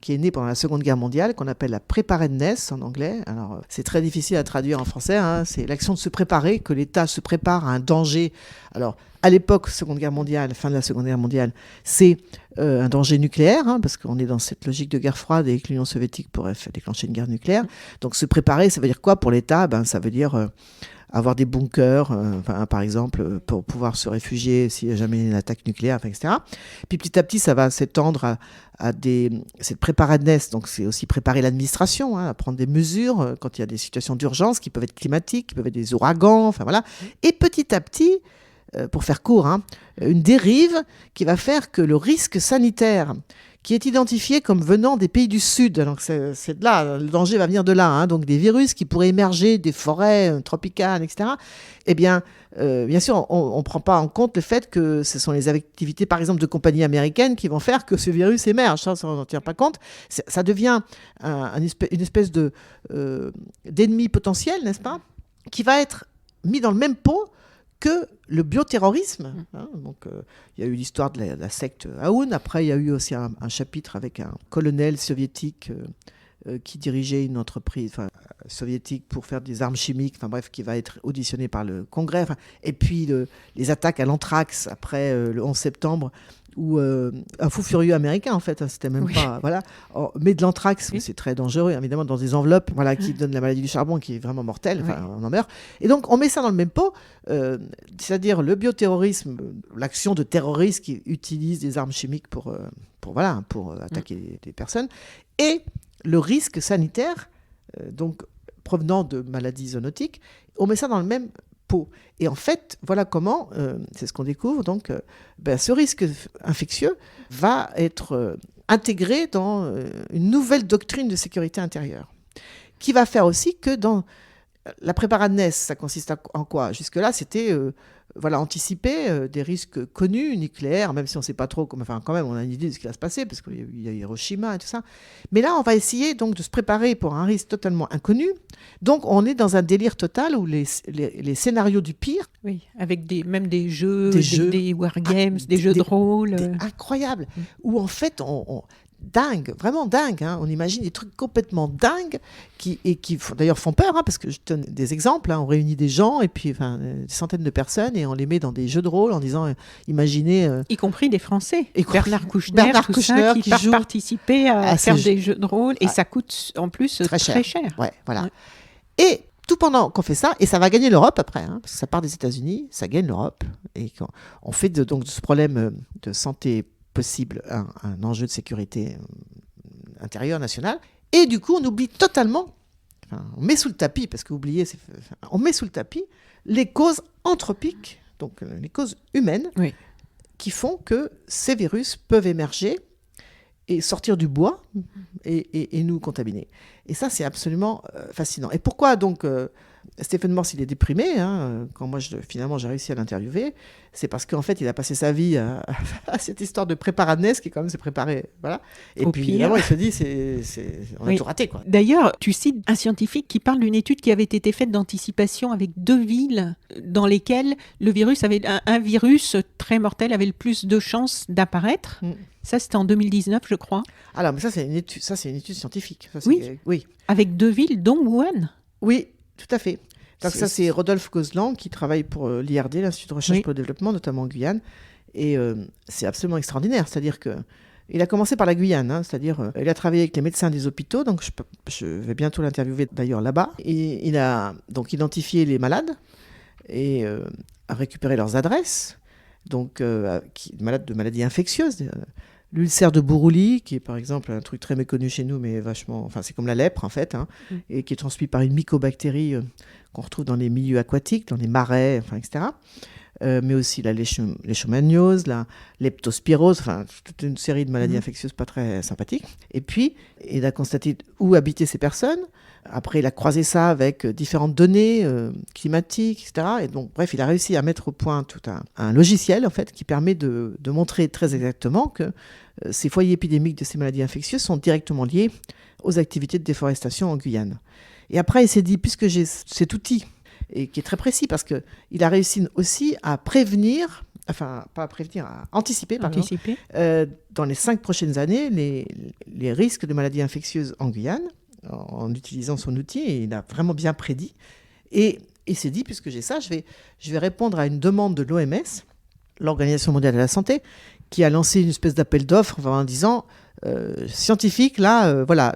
Speaker 2: qui est née pendant la Seconde Guerre mondiale, qu'on appelle la preparedness en anglais. Alors, c'est très difficile à traduire en français. C'est l'action de se préparer, que l'État se prépare à un danger. Alors, à l'époque, Seconde Guerre mondiale, fin de la Seconde Guerre mondiale, c'est un danger nucléaire, parce qu'on est dans cette logique de guerre froide et que l'Union soviétique pourrait déclencher une guerre nucléaire. Donc, se préparer, ça veut dire quoi pour l'État ? Ça veut dire avoir des bunkers, par exemple, pour pouvoir se réfugier s'il n'y a jamais une attaque nucléaire, etc. Puis petit à petit, ça va s'étendre à cette preparedness. Donc c'est aussi préparer l'administration, à prendre des mesures quand il y a des situations d'urgence qui peuvent être climatiques, qui peuvent être des ouragans, voilà. Et petit à petit, pour faire court, une dérive qui va faire que le risque sanitaire qui est identifié comme venant des pays du Sud. Donc c'est de là, le danger va venir de là. Donc des virus qui pourraient émerger des forêts tropicales, etc. Eh bien, bien sûr, on ne prend pas en compte le fait que ce sont les activités, par exemple, de compagnies américaines qui vont faire que ce virus émerge. Ça, on n'en tient pas compte. Ça devient une espèce d'ennemi potentiel, n'est-ce pas, qui va être mis dans le même pot que le bioterrorisme. Donc, il y a eu l'histoire de la secte Aoun. Après, il y a eu aussi un chapitre avec un colonel soviétique qui dirigeait une entreprise soviétique pour faire des armes chimiques, qui va être auditionné par le Congrès. Et puis, les attaques à l'anthrax après le 11 septembre, où un fou furieux américain, en fait, c'était même pas... Voilà. Mais de l'anthrax, c'est très dangereux, évidemment, dans des enveloppes qui donnent la maladie du charbon, qui est vraiment mortelle, on en meurt. Et donc, on met ça dans le même pot, c'est-à-dire le bioterrorisme, l'action de terroristes qui utilisent des armes chimiques pour attaquer des personnes, et le risque sanitaire, donc provenant de maladies zoonotiques, on met ça dans le même pot. Et en fait, voilà comment, c'est ce qu'on découvre, donc ce risque infectieux va être intégré dans une nouvelle doctrine de sécurité intérieure, qui va faire aussi que dans la preparedness, ça consiste en quoi ? Jusque-là, c'était anticiper des risques connus, nucléaires, même si on ne sait pas trop, quand même, on a une idée de ce qui va se passer, parce qu'il y a Hiroshima et tout ça. Mais là, on va essayer donc de se préparer pour un risque totalement inconnu. Donc, on est dans un délire total où les scénarios du pire...
Speaker 1: Oui, avec même des jeux, des wargames, des jeux de rôle.
Speaker 2: Incroyables, où en fait, dingue, vraiment dingue. On imagine des trucs complètement dingues qui d'ailleurs font peur, parce que je donne des exemples. On réunit des gens et puis des centaines de personnes et on les met dans des jeux de rôle en disant, imaginez...
Speaker 1: y compris des Français. Bernard Kouchner, qui part participer à faire des jeux de rôle et ça coûte en plus très cher.
Speaker 2: Ouais, voilà. Ouais. Et tout pendant qu'on fait ça, et ça va gagner l'Europe après, parce que ça part des États-Unis, ça gagne l'Europe. Et on fait donc de ce problème de santé possible un enjeu de sécurité intérieure nationale. Et du coup, on oublie totalement, on met sous le tapis, parce qu'oublier, on met sous le tapis les causes anthropiques, donc les causes humaines, qui font que ces virus peuvent émerger et sortir du bois et nous contaminer. Et ça, c'est absolument fascinant. Et pourquoi donc Stephen Morse, il est déprimé, quand moi finalement j'ai réussi à l'interviewer, c'est parce qu'en fait il a passé sa vie à cette histoire de preparedness qui quand même s'est préparé, voilà. Et puis évidemment il se dit on a tout raté, quoi.
Speaker 1: D'ailleurs, tu cites un scientifique qui parle d'une étude qui avait été faite d'anticipation avec 2 villes dans lesquelles le virus un virus très mortel avait le plus de chances d'apparaître. Ça, c'était en 2019, je crois.
Speaker 2: Alors, mais ça, c'est une étude scientifique. Ça,
Speaker 1: oui. Avec 2 villes, dont Wuhan.
Speaker 2: Oui, tout à fait. Donc ça, c'est Rodolphe Gozlan qui travaille pour l'IRD, l'Institut de recherche pour le développement, notamment en Guyane. Et c'est absolument extraordinaire. C'est-à-dire qu'il a commencé par la Guyane, c'est-à-dire il a travaillé avec les médecins des hôpitaux, donc je vais bientôt l'interviewer d'ailleurs là-bas. Et il a donc identifié les malades et a récupéré leurs adresses, donc malades de maladies infectieuses. L'ulcère de Buruli, qui est par exemple un truc très méconnu chez nous, mais c'est comme la lèpre en fait, et qui est transmis par une mycobactérie qu'on retrouve dans les milieux aquatiques, dans les marais, etc. Mais aussi la leishmaniose, la leptospirose, toute une série de maladies infectieuses pas très sympathiques. Et puis, il a constaté où habitaient ces personnes. Après, il a croisé ça avec différentes données climatiques, etc. Et donc, bref, il a réussi à mettre au point tout un logiciel, en fait, qui permet de montrer très exactement que ces foyers épidémiques de ces maladies infectieuses sont directement liés aux activités de déforestation en Guyane. Et après, il s'est dit, puisque j'ai cet outil, et qui est très précis, parce qu'il a réussi aussi à prévenir à anticiper, dans les 5 prochaines années, les risques de maladies infectieuses en Guyane, en utilisant son outil, et il a vraiment bien prédit. Et il s'est dit, puisque j'ai ça, je vais répondre à une demande de l'OMS, l'Organisation mondiale de la santé, qui a lancé une espèce d'appel d'offres en disant scientifiques,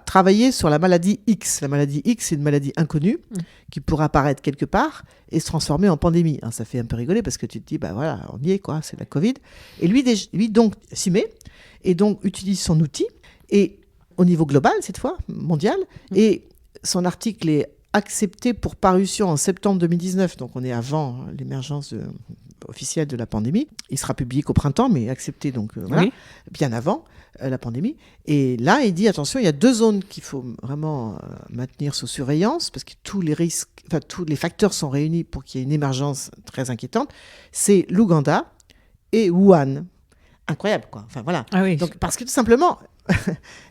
Speaker 2: travailler sur la maladie X. La maladie X, c'est une maladie inconnue qui pourrait apparaître quelque part et se transformer en pandémie. Ça fait un peu rigoler parce que tu te dis, on y est, quoi, c'est la Covid. Et lui donc, s'y met et donc utilise son outil, et au niveau global, cette fois, mondial, et son article est accepté pour parution en septembre 2019, donc on est avant l'émergence officielle de la pandémie. Il sera publié qu'au printemps, mais accepté donc bien avant la pandémie. Et là, il dit, attention, il y a 2 zones qu'il faut vraiment maintenir sous surveillance, parce que tous les facteurs sont réunis pour qu'il y ait une émergence très inquiétante. C'est l'Ouganda et Wuhan. Incroyable, quoi. Donc, parce que tout simplement,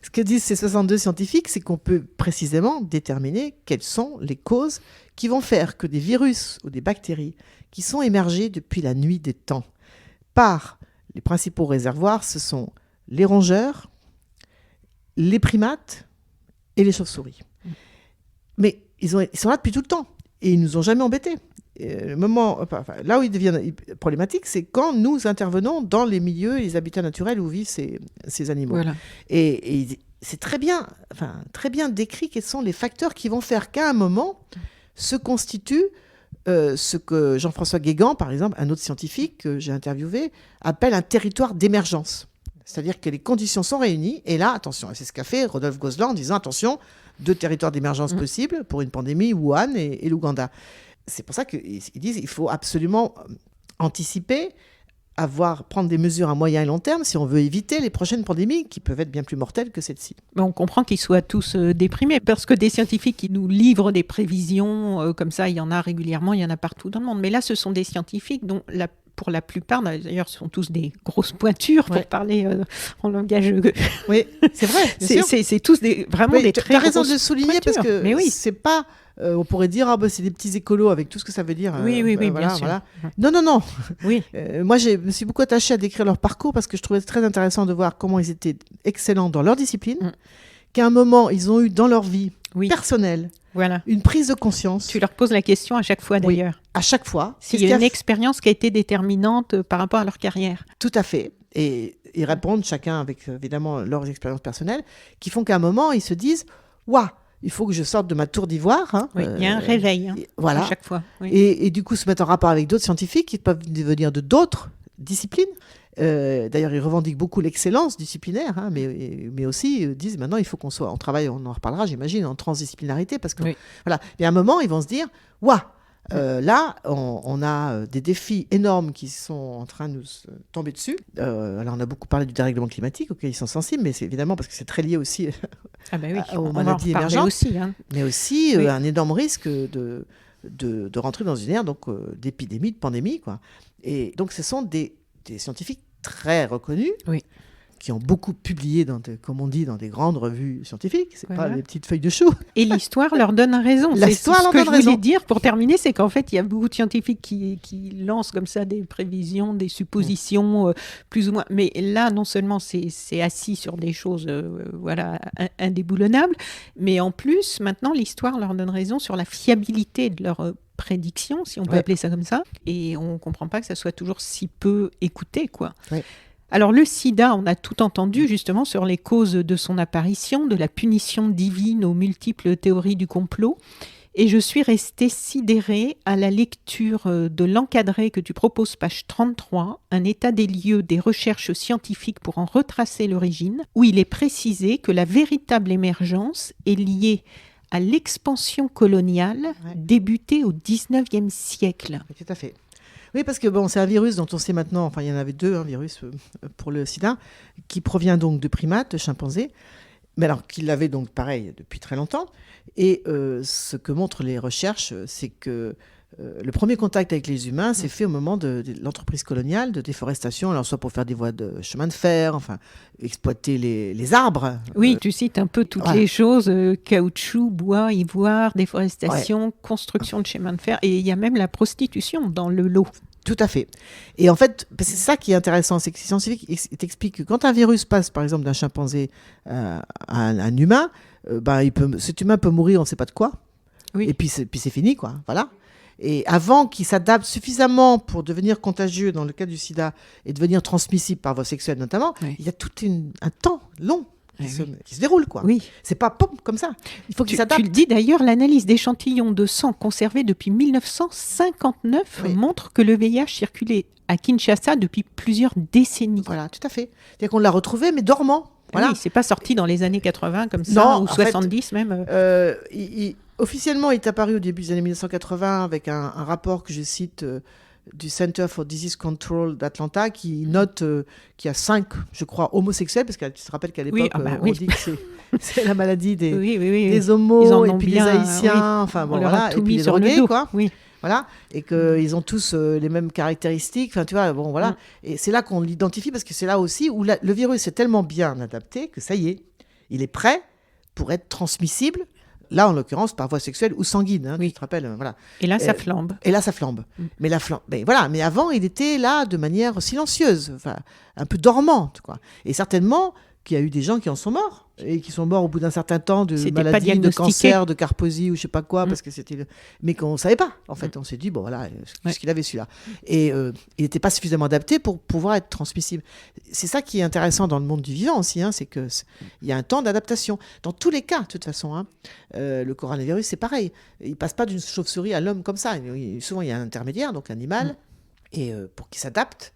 Speaker 2: ce que disent ces 62 scientifiques, c'est qu'on peut précisément déterminer quelles sont les causes qui vont faire que des virus ou des bactéries qui sont émergées depuis la nuit des temps par les principaux réservoirs, ce sont les rongeurs, les primates et les chauves-souris. Mais ils sont là depuis tout le temps et ils nous ont jamais embêtés. Là où il devient problématique, c'est quand nous intervenons dans les milieux et les habitats naturels où vivent ces animaux. Voilà. Et c'est très bien décrit quels sont les facteurs qui vont faire qu'à un moment se constitue ce que Jean-François Guégan, par exemple, un autre scientifique que j'ai interviewé, appelle un territoire d'émergence. C'est-à-dire que les conditions sont réunies, et là, attention, c'est ce qu'a fait Rodolphe Gosselin en disant, attention, 2 territoires d'émergence possibles pour une pandémie, Wuhan et l'Ouganda. C'est pour ça qu'ils disent qu'il faut absolument anticiper, prendre des mesures à moyen et long terme si on veut éviter les prochaines pandémies qui peuvent être bien plus mortelles que celle-ci.
Speaker 1: On comprend qu'ils soient tous déprimés parce que des scientifiques qui nous livrent des prévisions comme ça, il y en a régulièrement, il y en a partout dans le monde. Mais là, ce sont des scientifiques dont pour la plupart, d'ailleurs, ce sont tous des grosses pointures pour parler en langage.
Speaker 2: Oui, c'est vrai.
Speaker 1: C'est tous vraiment des très grosses pointures.
Speaker 2: Tu as raison de le souligner parce que c'est pas. On pourrait dire c'est des petits écolos avec tout ce que ça veut dire.
Speaker 1: Oui, bien sûr. Voilà.
Speaker 2: Non.
Speaker 1: Oui.
Speaker 2: Moi, je me suis beaucoup attachée à décrire leur parcours parce que je trouvais très intéressant de voir comment ils étaient excellents dans leur discipline, qu'à un moment, ils ont eu dans leur vie personnelle une prise de conscience.
Speaker 1: Tu leur poses la question à chaque fois, d'ailleurs.
Speaker 2: Oui, à chaque fois.
Speaker 1: S'il y a une expérience qui a été déterminante par rapport à leur carrière.
Speaker 2: Tout à fait. Et ils répondent chacun avec, évidemment, leurs expériences personnelles qui font qu'à un moment, ils se disent « Waouh !» Il faut que je sorte de ma tour d'ivoire.
Speaker 1: Il y a un réveil à chaque fois. Oui.
Speaker 2: Et du coup, se mettre en rapport avec d'autres scientifiques qui peuvent venir de d'autres disciplines. D'ailleurs, ils revendiquent beaucoup l'excellence disciplinaire, mais aussi disent maintenant, il faut on travaille, on en reparlera, j'imagine, en transdisciplinarité. Parce que, et à un moment, ils vont se dire, waouh, là, on a des défis énormes qui sont en train de nous tomber dessus. Alors, on a beaucoup parlé du dérèglement climatique, auquel ils sont sensibles, mais c'est évidemment parce que c'est très lié aussi aux maladies émergentes.
Speaker 1: Aussi,
Speaker 2: mais aussi un énorme risque de rentrer dans une ère d'épidémie, de pandémie, quoi. Et donc, ce sont des scientifiques très reconnus, qui ont beaucoup publié, comme on dit, dans des grandes revues scientifiques. C'est pas des petites feuilles de chou.
Speaker 1: Et l'histoire leur donne raison.
Speaker 2: L'histoire leur
Speaker 1: donne raison. Ce que je voulais dire pour terminer, c'est qu'en fait, il y a beaucoup de scientifiques qui lancent comme ça des prévisions, des suppositions, plus ou moins. Mais là, non seulement c'est assis sur des choses indéboulonnables, mais en plus, maintenant, l'histoire leur donne raison sur la fiabilité de leurs prédictions, si on peut appeler ça comme ça. Et on ne comprend pas que ça soit toujours si peu écouté, quoi. Ouais. Alors le sida, on a tout entendu justement sur les causes de son apparition, de la punition divine aux multiples théories du complot. Et je suis restée sidérée à la lecture de l'encadré que tu proposes, page 33, un état des lieux des recherches scientifiques pour en retracer l'origine, où il est précisé que la véritable émergence est liée à l'expansion coloniale débutée au XIXe siècle.
Speaker 2: Oui, tout à fait. Oui, parce que c'est un virus dont on sait maintenant, enfin il y en avait 2 virus pour le sida, qui provient donc de primates, de chimpanzés, mais alors qu'il l'avait donc pareil depuis très longtemps. Et ce que montrent les recherches, c'est que le premier contact avec les humains s'est fait au moment de l'entreprise coloniale de déforestation, alors soit pour faire des voies de chemin de fer, enfin exploiter les arbres.
Speaker 1: Oui, tu cites un peu toutes les choses, caoutchouc, bois, ivoire, déforestation, construction de chemins de fer, et il y a même la prostitution dans le lot.
Speaker 2: Tout à fait. Et en fait, c'est ça qui est intéressant, c'est que ces scientifiques t'expliquent que quand un virus passe, par exemple, d'un chimpanzé à un humain, cet humain peut mourir, on ne sait pas de quoi.
Speaker 1: Oui.
Speaker 2: Et puis c'est fini, quoi. Voilà. Et avant qu'il s'adapte suffisamment pour devenir contagieux dans le cas du sida et devenir transmissible par voie sexuelle notamment, il y a tout un temps long qui se déroule, quoi.
Speaker 1: Oui.
Speaker 2: C'est pas pop comme ça. Il faut qu'il s'adapte.
Speaker 1: Tu le dis d'ailleurs, l'analyse d'échantillons de sang conservés depuis 1959 montre que le VIH circulait à Kinshasa depuis plusieurs décennies.
Speaker 2: Voilà, tout à fait. C'est-à-dire qu'on l'a retrouvé, mais dormant. Voilà.
Speaker 1: Oui, c'est pas sorti dans les années 80 comme ça, ou 70 même.
Speaker 2: Officiellement, il est apparu au début des années 1980 avec un rapport que je cite du Center for Disease Control d'Atlanta qui note qu'il y a 5, je crois, homosexuels, parce que tu te rappelles qu'à l'époque, on dit que c'est la maladie des homos et puis des haïtiens, enfin bon, voilà, et puis les drogués, quoi. Oui. Voilà, et qu'ils ont tous les mêmes caractéristiques, enfin tu vois, bon voilà, et c'est là qu'on l'identifie parce que c'est là aussi où le virus est tellement bien adapté que ça y est, il est prêt pour être transmissible, là en l'occurrence par voie sexuelle ou sanguine, tu te rappelles, voilà.
Speaker 1: Et là ça flambe.
Speaker 2: Mais avant il était là de manière silencieuse, enfin un peu dormante, quoi, et certainement qu'il y a eu des gens qui en sont morts et qui sont morts au bout d'un certain temps de maladie, de cancer, de Kaposi ou je sais pas quoi, parce que mais qu'on savait pas. En fait, on s'est dit bon voilà, qu'est-ce qu'il avait celui-là. Et il n'était pas suffisamment adapté pour pouvoir être transmissible. C'est ça qui est intéressant dans le monde du vivant aussi, c'est que il y a un temps d'adaptation. Dans tous les cas, de toute façon, le coronavirus c'est pareil. Il passe pas d'une chauve-souris à l'homme comme ça. Souvent il y a un intermédiaire, donc l'animal, et pour qu'il s'adapte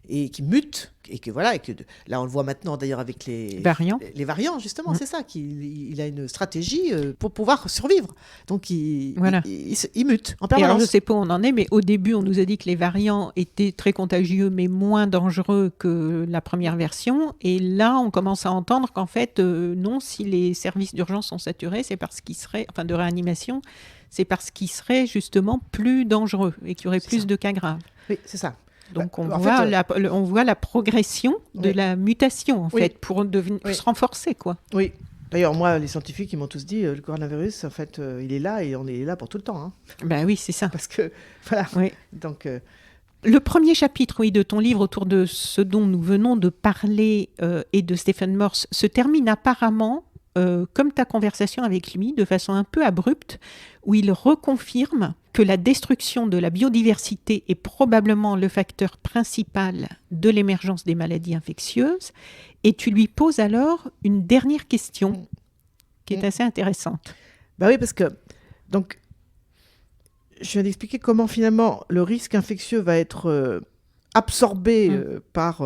Speaker 2: et qui mute, et que voilà, et que là on le voit maintenant d'ailleurs avec les variants justement, c'est ça, qu'il a une stratégie pour pouvoir survivre, donc il mute en permanence.
Speaker 1: Et alors je sais pas où on en est, mais au début on nous a dit que les variants étaient très contagieux mais moins dangereux que la première version, et là on commence à entendre qu'en fait non, si les services d'urgence sont saturés, c'est parce qu'ils seraient, enfin de réanimation, c'est parce qu'ils seraient justement plus dangereux et qu'il y aurait plus de cas graves.
Speaker 2: Oui, c'est ça.
Speaker 1: Donc on voit la progression de la mutation en fait, pour se renforcer, quoi.
Speaker 2: Oui. D'ailleurs, moi, les scientifiques, ils m'ont tous dit, le coronavirus, en fait, il est là et on est là pour tout le temps.
Speaker 1: Ben oui, c'est ça.
Speaker 2: Parce que, voilà.
Speaker 1: Oui.
Speaker 2: Donc,
Speaker 1: le premier chapitre de ton livre autour de ce dont nous venons de parler et de Stephen Morse se termine apparemment comme ta conversation avec lui, de façon un peu abrupte, où il reconfirme que la destruction de la biodiversité est probablement le facteur principal de l'émergence des maladies infectieuses. Et tu lui poses alors une dernière question qui est assez intéressante.
Speaker 2: Bah oui, parce que donc, je viens d'expliquer comment finalement le risque infectieux va être absorbé par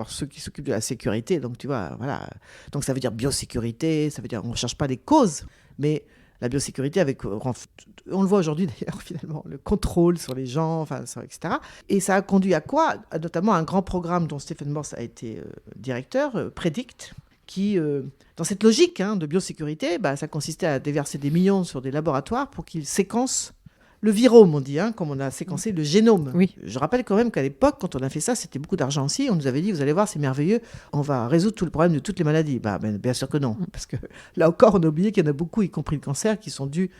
Speaker 2: ceux qui s'occupent de la sécurité. Donc, tu vois, voilà. Donc, ça veut dire biosécurité, ça veut dire on ne cherche pas les causes, mais la biosécurité avec, on le voit aujourd'hui d'ailleurs, finalement, le contrôle sur les gens, enfin, etc. Et ça a conduit à quoi ? Notamment un grand programme dont Stephen Morse a été directeur, Predict, qui, dans cette logique de biosécurité, ça consistait à déverser des millions sur des laboratoires pour qu'ils séquencent le virome, on dit, comme on a séquencé le génome.
Speaker 1: Oui.
Speaker 2: Je rappelle quand même qu'à l'époque, quand on a fait ça, c'était beaucoup d'argent aussi. On nous avait dit, vous allez voir, c'est merveilleux, on va résoudre tout le problème de toutes les maladies. Bien sûr que non, parce que là encore, on a oublié qu'il y en a beaucoup, y compris le cancer, qui sont dus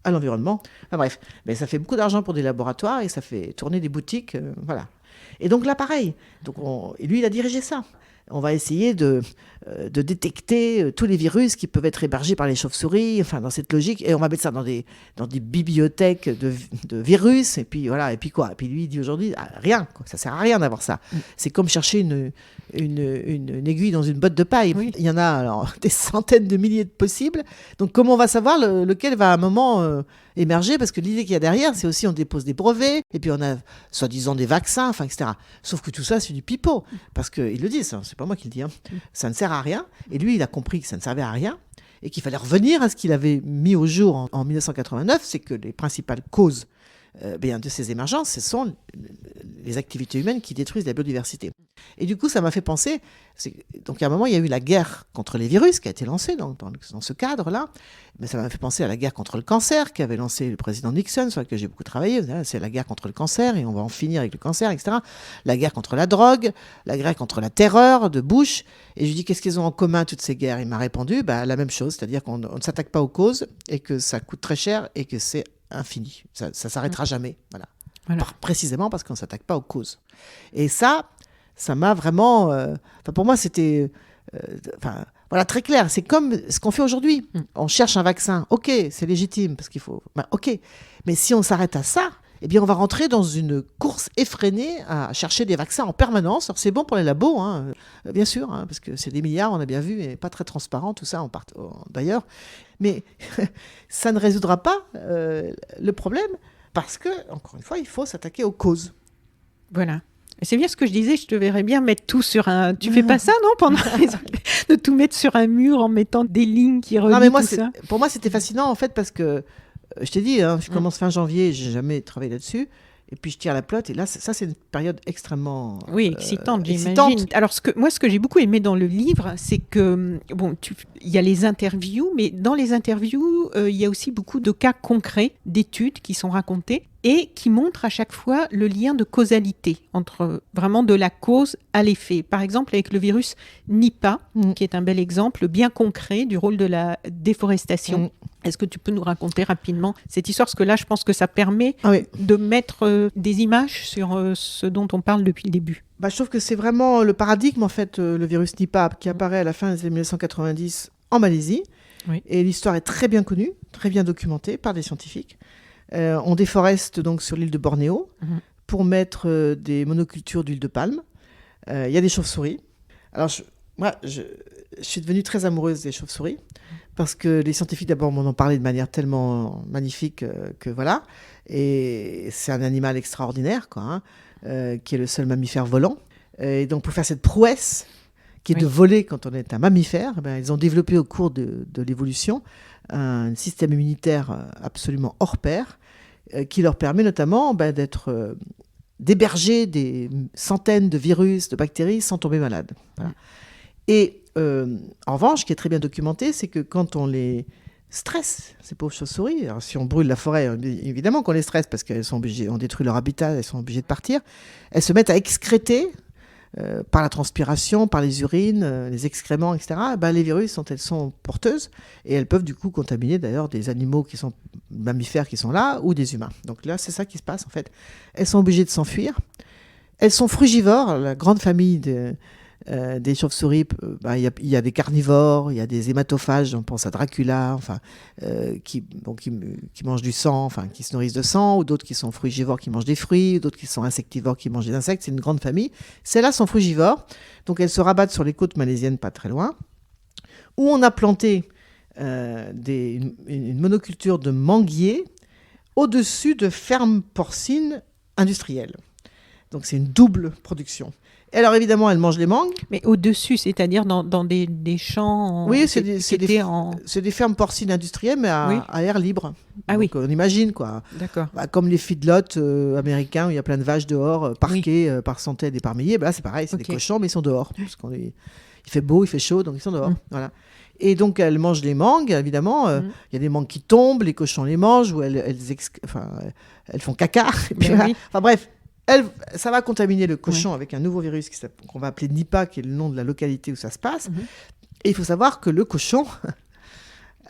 Speaker 2: à l'environnement. Enfin, bref, mais ça fait beaucoup d'argent pour des laboratoires et ça fait tourner des boutiques, voilà. Et donc là, pareil. Donc et lui, il a dirigé ça. On va essayer de détecter tous les virus qui peuvent être hébergés par les chauves-souris, enfin dans cette logique, et on va mettre ça dans des bibliothèques de virus, et puis voilà, et puis quoi ? Et puis lui il dit aujourd'hui, rien, quoi, ça sert à rien d'avoir ça. C'est comme chercher une aiguille dans une botte de paille. Oui. Il y en a alors, des centaines de milliers de possibles, donc comment on va savoir lequel va à un moment émerger, parce que l'idée qu'il y a derrière, c'est aussi on dépose des brevets, et puis on a soi-disant des vaccins, enfin etc. Sauf que tout ça c'est du pipeau, parce qu'ils le disent, c'est pas moi qui le dis, ça ne sert à rien, et lui il a compris que ça ne servait à rien, et qu'il fallait revenir à ce qu'il avait mis au jour en 1989, c'est que les principales causes de ces émergences, ce sont les activités humaines qui détruisent la biodiversité. Et du coup, ça m'a fait penser, donc à un moment, il y a eu la guerre contre les virus qui a été lancée dans ce cadre-là, mais ça m'a fait penser à la guerre contre le cancer qu'avait lancé le président Nixon, sur laquelle j'ai beaucoup travaillé. C'est la guerre contre le cancer, et on va en finir avec le cancer, etc. La guerre contre la drogue, la guerre contre la terreur de Bush. Et je lui dis, qu'est-ce qu'elles ont en commun, toutes ces guerres ? Il m'a répondu, la même chose, c'est-à-dire qu'on ne s'attaque pas aux causes, et que ça coûte très cher, et que c'est infini. Ça s'arrêtera jamais. Voilà.
Speaker 1: Voilà.
Speaker 2: Précisément parce qu'on ne s'attaque pas aux causes. Et ça m'a vraiment... pour moi, c'était... voilà, très clair. C'est comme ce qu'on fait aujourd'hui. On cherche un vaccin. OK, c'est légitime parce qu'il faut... OK. Mais si on s'arrête à ça, eh bien, on va rentrer dans une course effrénée à chercher des vaccins en permanence. Alors, c'est bon pour les labos, hein, bien sûr, hein, parce que c'est des milliards, on a bien vu, et pas très transparent, tout ça, d'ailleurs. Mais ça ne résoudra pas le problème parce que, encore une fois, il faut s'attaquer aux causes.
Speaker 1: Voilà. Et c'est bien ce que je disais, je te verrais bien mettre tout sur un... Tu fais pas ça, non, de tout mettre sur un mur en mettant des lignes qui relient tout ça.
Speaker 2: Pour moi, c'était fascinant, en fait, parce que je t'ai dit, hein, je commence fin janvier, j'ai jamais travaillé là-dessus. Et puis je tire la pelote. Et là, ça, c'est une période extrêmement
Speaker 1: excitante, j'imagine. Alors, ce que j'ai beaucoup aimé dans le livre, c'est que, il y a les interviews, mais dans les interviews, il y a aussi beaucoup de cas concrets, d'études qui sont racontées et qui montrent à chaque fois le lien de causalité entre vraiment de la cause à l'effet. Par exemple, avec le virus Nipah, qui est un bel exemple bien concret du rôle de la déforestation. Est-ce que tu peux nous raconter rapidement cette histoire? Parce que là, je pense que ça permet de mettre des images sur ce dont on parle depuis le début.
Speaker 2: Je trouve que c'est vraiment le paradigme, en fait, le virus Nipah, qui apparaît à la fin des années 1990 en Malaisie. Oui. Et l'histoire est très bien connue, très bien documentée par des scientifiques. On déforeste donc sur l'île de Bornéo pour mettre des monocultures d'huile de palme. Il y a des chauves-souris. Alors, je suis devenue très amoureuse des chauves-souris parce que les scientifiques, d'abord, m'en ont parlé de manière tellement magnifique que voilà. Et c'est un animal extraordinaire, quoi, qui est le seul mammifère volant. Et donc, pour faire cette prouesse, qui est de voler quand on est un mammifère, ils ont développé au cours de l'évolution un système immunitaire absolument hors pair, qui leur permet notamment d'héberger des centaines de virus, de bactéries sans tomber malade. Voilà. Et en revanche, ce qui est très bien documenté, c'est que quand on les stresse, ces pauvres chauves-souris, alors si on brûle la forêt, évidemment qu'on les stresse parce qu'elles sont obligées, on détruit leur habitat, elles sont obligées de partir, elles se mettent à excréter par la transpiration, par les urines, les excréments, etc., les virus, elles sont porteuses et elles peuvent du coup contaminer d'ailleurs des animaux qui sont mammifères qui sont là ou des humains. Donc là, c'est ça qui se passe en fait. Elles sont obligées de s'enfuir. Elles sont frugivores, la grande famille des chauves-souris. Il y a des carnivores, il y a des hématophages, on pense à Dracula, qui mangent du sang, qui se nourrissent de sang, ou d'autres qui sont frugivores, qui mangent des fruits, d'autres qui sont insectivores, qui mangent des insectes. C'est une grande famille. Celles-là sont frugivores, donc elles se rabattent sur les côtes malaisiennes, pas très loin, où on a planté une monoculture de manguiers au-dessus de fermes porcines industrielles. Donc c'est une double production. Et alors évidemment, elle mange les mangues.
Speaker 1: Mais au-dessus, c'est-à-dire dans des champs.
Speaker 2: Oui, c'est des fermes porcines industrielles, mais à air libre.
Speaker 1: Ah
Speaker 2: donc, on imagine quoi.
Speaker 1: D'accord.
Speaker 2: Comme les feedlots américains où il y a plein de vaches dehors, parquées par centaines et par milliers. Là, c'est pareil, c'est des cochons, mais ils sont dehors. Parce il fait beau, il fait chaud, donc ils sont dehors. Voilà. Et donc, elles mangent les mangues, évidemment. Il y a des mangues qui tombent, les cochons les mangent, ou elles font caca. Et puis, enfin bref. Ça va contaminer le cochon avec un nouveau virus qu'on va appeler Nipah, qui est le nom de la localité où ça se passe. Et il faut savoir que le cochon,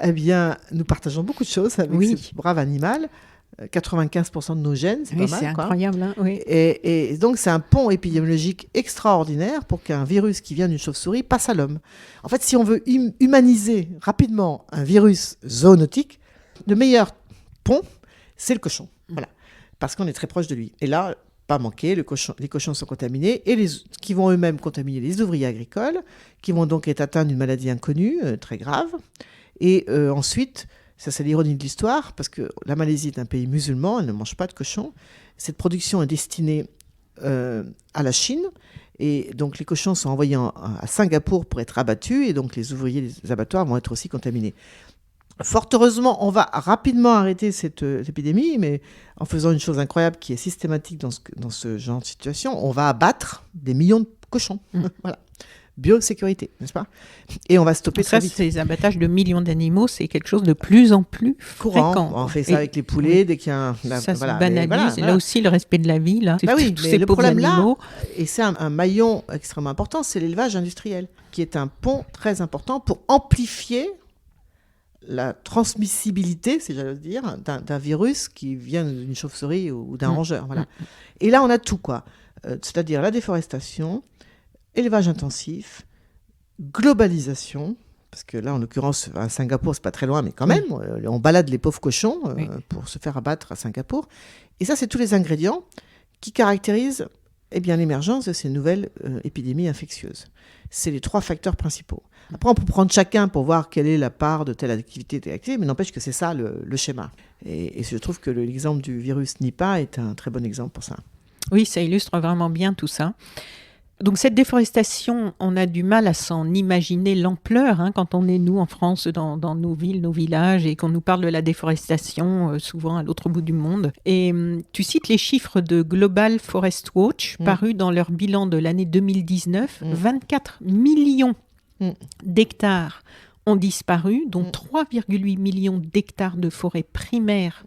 Speaker 2: nous partageons beaucoup de choses avec ce brave animal. 95% de nos gènes, c'est pas mal.
Speaker 1: C'est incroyable. Hein, oui.
Speaker 2: Et donc, c'est un pont épidémiologique extraordinaire pour qu'un virus qui vient d'une chauve-souris passe à l'homme. En fait, si on veut humaniser rapidement un virus zoonotique, le meilleur pont, c'est le cochon. Voilà. Parce qu'on est très proche de lui. Et là, pas manquer, les cochons sont contaminés et qui vont eux-mêmes contaminer les ouvriers agricoles, qui vont donc être atteints d'une maladie inconnue, très grave. Et ensuite, ça c'est l'ironie de l'histoire, parce que la Malaisie est un pays musulman, elle ne mange pas de cochons. Cette production est destinée à la Chine, et donc les cochons sont envoyés à Singapour pour être abattus, et donc les ouvriers des abattoirs vont être aussi contaminés. Fort heureusement, on va rapidement arrêter cette épidémie, mais en faisant une chose incroyable qui est systématique dans ce genre de situation, on va abattre des millions de cochons. Voilà. Biosécurité, n'est-ce pas? Et on va stopper très vite.
Speaker 1: Ces abattages de millions d'animaux, c'est quelque chose de plus en plus
Speaker 2: courant.
Speaker 1: Fréquent.
Speaker 2: On fait ça avec les poulets, dès qu'il y a
Speaker 1: ça se banalise. Et là aussi, le respect de la vie. Là.
Speaker 2: Tous ces pauvres animaux. Et c'est un maillon extrêmement important, c'est l'élevage industriel, qui est un pont très important pour amplifier la transmissibilité, si j'allais dire, d'un virus qui vient d'une chauve-souris ou d'un rongeur. Voilà. Et là, on a tout, quoi. C'est-à-dire la déforestation, élevage intensif, globalisation, parce que là, en l'occurrence, à Singapour, c'est pas très loin, mais quand même, on balade les pauvres cochons pour se faire abattre à Singapour. Et ça, c'est tous les ingrédients qui caractérisent l'émergence de ces nouvelles épidémies infectieuses. C'est les 3 facteurs principaux. Après, on peut prendre chacun pour voir quelle est la part de telle activité, mais n'empêche que c'est ça le schéma. Et je trouve que l'exemple du virus Nipah est un très bon exemple pour ça.
Speaker 1: Oui, ça illustre vraiment bien tout ça. Donc cette déforestation, on a du mal à s'en imaginer l'ampleur quand on est, nous, en France, dans nos villes, nos villages, et qu'on nous parle de la déforestation, souvent à l'autre bout du monde. Et tu cites les chiffres de Global Forest Watch, parus dans leur bilan de l'année 2019. 24 millions d'hectares ont disparu, dont 3,8 millions d'hectares de forêts primaires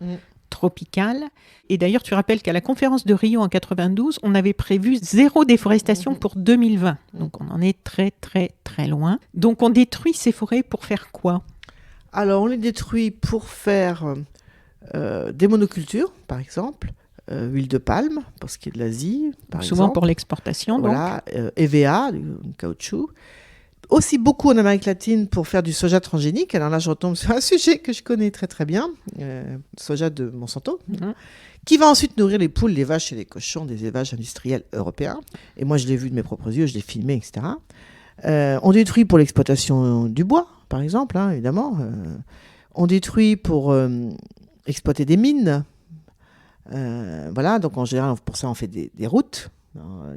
Speaker 1: tropicales. Et d'ailleurs, tu rappelles qu'à la conférence de Rio en 92, on avait prévu 0 déforestation pour 2020. Donc on en est très très très loin. Donc on détruit ces forêts pour faire quoi ?
Speaker 2: Alors on les détruit pour faire des monocultures, par exemple, huile de palme, pour ce qui est de l'Asie, par
Speaker 1: souvent
Speaker 2: exemple.
Speaker 1: Pour l'exportation,
Speaker 2: voilà, EVA, du caoutchouc. Aussi beaucoup en Amérique latine pour faire du soja transgénique. Alors là, je retombe sur un sujet que je connais très très bien, soja de Monsanto, qui va ensuite nourrir les poules, les vaches et les cochons des élevages industriels européens. Et moi, je l'ai vu de mes propres yeux, je l'ai filmé, etc. On détruit pour l'exploitation du bois, par exemple, évidemment. On détruit pour exploiter des mines. Voilà, donc en général, pour ça, on fait des routes.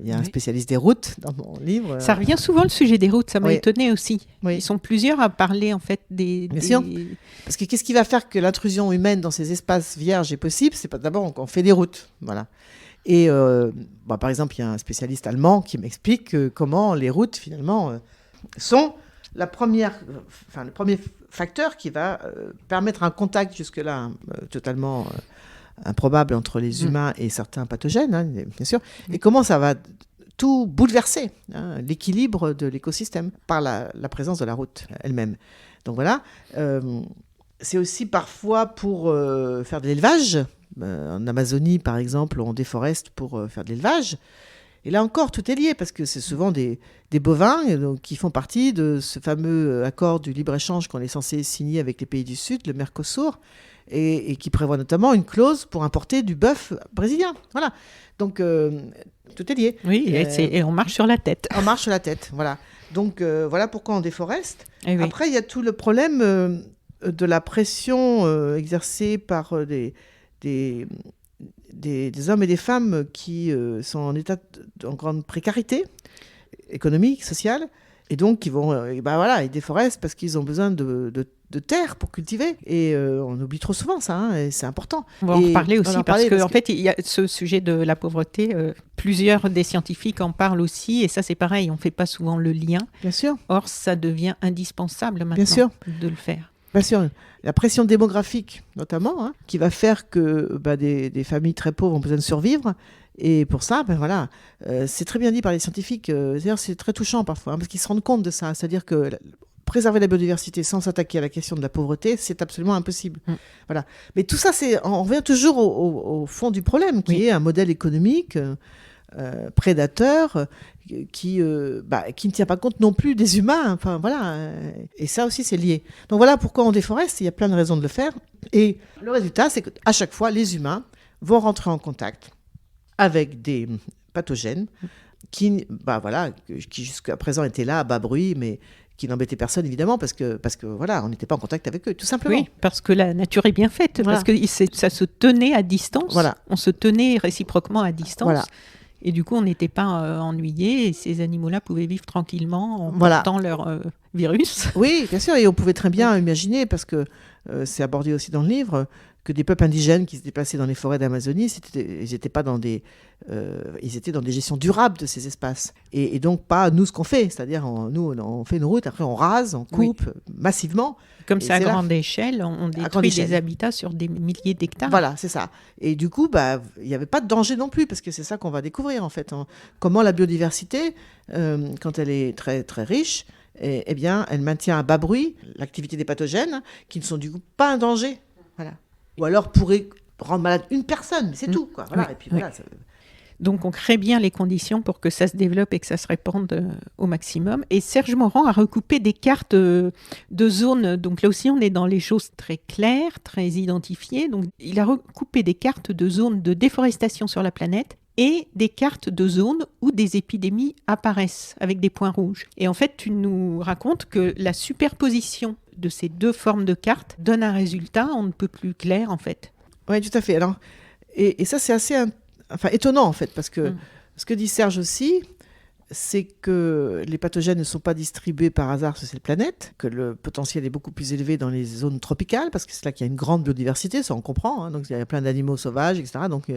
Speaker 2: Il y a un spécialiste des routes dans mon livre.
Speaker 1: Ça revient souvent, le sujet des routes, ça m'a étonné aussi.
Speaker 2: Oui.
Speaker 1: Ils sont plusieurs à parler en fait des...
Speaker 2: Bien sûr. Parce que qu'est-ce qui va faire que l'intrusion humaine dans ces espaces vierges est possible ? C'est pas d'abord qu'on fait des routes. Voilà. Et par exemple, il y a un spécialiste allemand qui m'explique comment les routes finalement sont le premier facteur qui va permettre un contact jusque-là totalement... improbable entre les humains et certains pathogènes, bien sûr, et comment ça va tout bouleverser, l'équilibre de l'écosystème par la présence de la route elle-même. Donc voilà, c'est aussi parfois pour faire de l'élevage. En Amazonie, par exemple, on déforeste pour faire de l'élevage. Et là encore, tout est lié, parce que c'est souvent des bovins qui font partie de ce fameux accord du libre-échange qu'on est censé signer avec les pays du Sud, le Mercosur, et qui prévoit notamment une clause pour importer du bœuf brésilien. Voilà. Donc, tout est lié.
Speaker 1: Oui, et on marche sur la tête.
Speaker 2: On marche sur la tête, voilà. Donc, voilà pourquoi on déforeste.
Speaker 1: Oui.
Speaker 2: Après, il y a tout le problème de la pression exercée par des hommes et des femmes qui sont en grande précarité économique, sociale, et donc ils vont, ils déforestent parce qu'ils ont besoin de terre pour cultiver. Et on oublie trop souvent ça, et c'est important.
Speaker 1: On va en reparler aussi, parce qu'en fait, il y a ce sujet de la pauvreté. Plusieurs des scientifiques en parlent aussi, et ça, c'est pareil, on ne fait pas souvent le lien.
Speaker 2: Bien sûr.
Speaker 1: Or, ça devient indispensable maintenant.
Speaker 2: Bien sûr.
Speaker 1: De le faire.
Speaker 2: Bien sûr. La pression démographique, notamment, qui va faire que des familles très pauvres ont besoin de survivre. Et pour ça, c'est très bien dit par les scientifiques. D'ailleurs, c'est très touchant parfois, parce qu'ils se rendent compte de ça. C'est-à-dire que préserver la biodiversité sans s'attaquer à la question de la pauvreté, c'est absolument impossible. Voilà. Mais tout ça, on revient toujours au fond du problème, qui est un modèle économique prédateur qui ne tient pas compte non plus des humains. Enfin, voilà. Et ça aussi, c'est lié. Donc voilà pourquoi on déforeste. Il y a plein de raisons de le faire. Et le résultat, c'est qu'à chaque fois, les humains vont rentrer en contact avec des pathogènes qui jusqu'à présent étaient là à bas bruit, mais qui n'embêtaient personne évidemment parce que voilà, on n'était pas en contact avec eux, tout simplement.
Speaker 1: Oui, parce que la nature est bien faite, parce que ça se tenait à distance. Voilà. On se tenait réciproquement à distance. Voilà. Et du coup, on n'était pas ennuyés, et ces animaux-là pouvaient vivre tranquillement en portant leur virus.
Speaker 2: Oui, bien sûr, et on pouvait très bien imaginer, parce que c'est abordé aussi dans le livre, que des peuples indigènes qui se déplaçaient dans les forêts d'Amazonie, ils étaient dans des gestions durables de ces espaces. Et donc pas nous ce qu'on fait, c'est-à-dire on fait une route, après on rase, on coupe massivement.
Speaker 1: Comme c'est à grande échelle, on détruit des habitats sur des milliers d'hectares.
Speaker 2: Voilà, c'est ça. Et du coup, il n'y avait pas de danger non plus, parce que c'est ça qu'on va découvrir en fait. Comment la biodiversité, quand elle est très, très riche, eh bien, elle maintient à bas bruit l'activité des pathogènes qui ne sont du coup pas un danger. Voilà. Ou alors pourrait rendre malade une personne, mais c'est tout, quoi. Voilà.
Speaker 1: Oui,
Speaker 2: Et puis
Speaker 1: oui.
Speaker 2: voilà.
Speaker 1: Donc, on crée bien les conditions pour que ça se développe et que ça se répande au maximum. Et Serge Morand a recoupé des cartes de zones. Donc, là aussi, on est dans les choses très claires, très identifiées. Donc, il a recoupé des cartes de zones de déforestation sur la planète et des cartes de zones où des épidémies apparaissent avec des points rouges. Et en fait, tu nous racontes que la superposition de ces deux formes de cartes donne un résultat on ne peut plus clair, en fait.
Speaker 2: Oui, tout à fait. Alors, et ça, c'est assez étonnant, en fait, parce que ce que dit Serge aussi, c'est que les pathogènes ne sont pas distribués par hasard sur cette planète, que le potentiel est beaucoup plus élevé dans les zones tropicales, parce que c'est là qu'il y a une grande biodiversité, ça on comprend, hein, donc il y a plein d'animaux sauvages, etc. Donc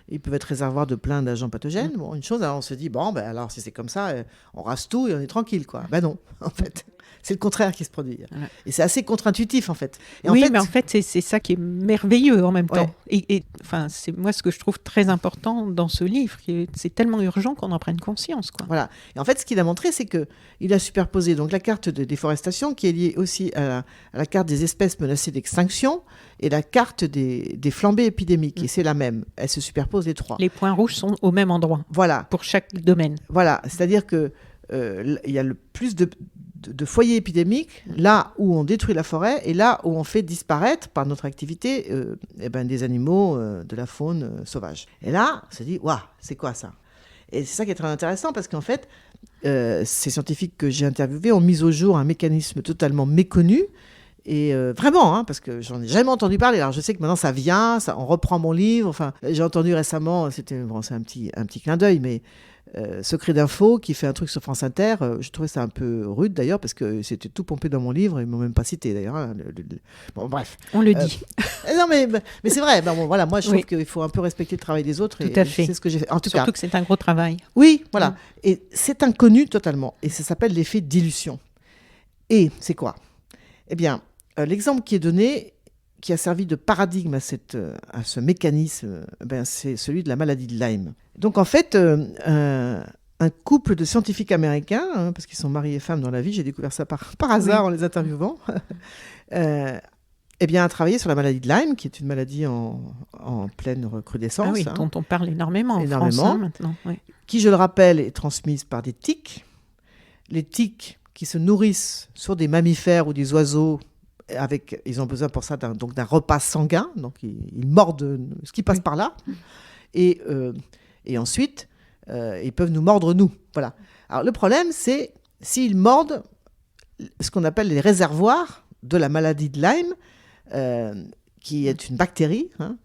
Speaker 2: ils peuvent être réservoirs de plein d'agents pathogènes. Bon, une chose, alors on se dit, bon, ben alors si c'est comme ça, on rase tout et on est tranquille, quoi. Ben non, en fait. C'est le contraire qui se produit. Voilà. Et c'est assez contre-intuitif, en fait. Et
Speaker 1: oui, mais en fait, c'est ça qui est merveilleux en même temps. Et c'est moi ce que je trouve très important dans ce livre. C'est tellement urgent qu'on en prenne conscience, quoi.
Speaker 2: Voilà. Et en fait, ce qu'il a montré, c'est qu'il a superposé donc, la carte de déforestation, qui est liée aussi à la carte des espèces menacées d'extinction, et la carte des flambées épidémiques. Et c'est la même. Elles se superposent les trois.
Speaker 1: Les points rouges sont au même endroit.
Speaker 2: Voilà.
Speaker 1: Pour chaque domaine.
Speaker 2: Voilà. C'est-à-dire que il y a le plus de foyers épidémiques là où on détruit la forêt et là où on fait disparaître par notre activité des animaux de la faune sauvage. Et là, on se dit, waouh, c'est quoi ça? Et c'est ça qui est très intéressant parce qu'en fait, ces scientifiques que j'ai interviewés ont mis au jour un mécanisme totalement méconnu. Et vraiment, hein, parce que j'en ai jamais entendu parler. Alors je sais que maintenant ça vient, on reprend mon livre. Enfin, j'ai entendu récemment, c'est un petit clin d'œil, mais Secret d'info qui fait un truc sur France Inter. Je trouvais ça un peu rude d'ailleurs parce que c'était tout pompé dans mon livre. Ils m'ont même pas cité d'ailleurs. Hein, bon, bref.
Speaker 1: On le dit.
Speaker 2: Non, mais c'est vrai. Ben, bon, voilà, moi je trouve qu'il faut un peu respecter le travail des autres.
Speaker 1: Tout à fait.
Speaker 2: C'est ce que j'ai fait. En tout
Speaker 1: Surtout
Speaker 2: cas,
Speaker 1: que c'est un gros travail.
Speaker 2: Oui, voilà. Et c'est inconnu totalement. Et ça s'appelle l'effet dilution. Et c'est quoi? Eh bien, l'exemple qui est donné, qui a servi de paradigme à ce mécanisme, c'est celui de la maladie de Lyme. Donc en fait, un couple de scientifiques américains, hein, parce qu'ils sont mari et femme dans la vie, j'ai découvert ça par hasard en les interviewant, a travaillé sur la maladie de Lyme, qui est une maladie en pleine recrudescence.
Speaker 1: Ah oui, dont on parle énormément en France maintenant. Oui.
Speaker 2: Qui, je le rappelle, est transmise par des tiques. Les tiques qui se nourrissent sur des mammifères ou des oiseaux, ils ont besoin pour ça d'un repas sanguin, donc ils mordent ce qui passe par là, et ensuite ils peuvent nous mordre nous. Voilà. Alors le problème, c'est s'ils mordent ce qu'on appelle les réservoirs de la maladie de Lyme, qui est une bactérie, hein,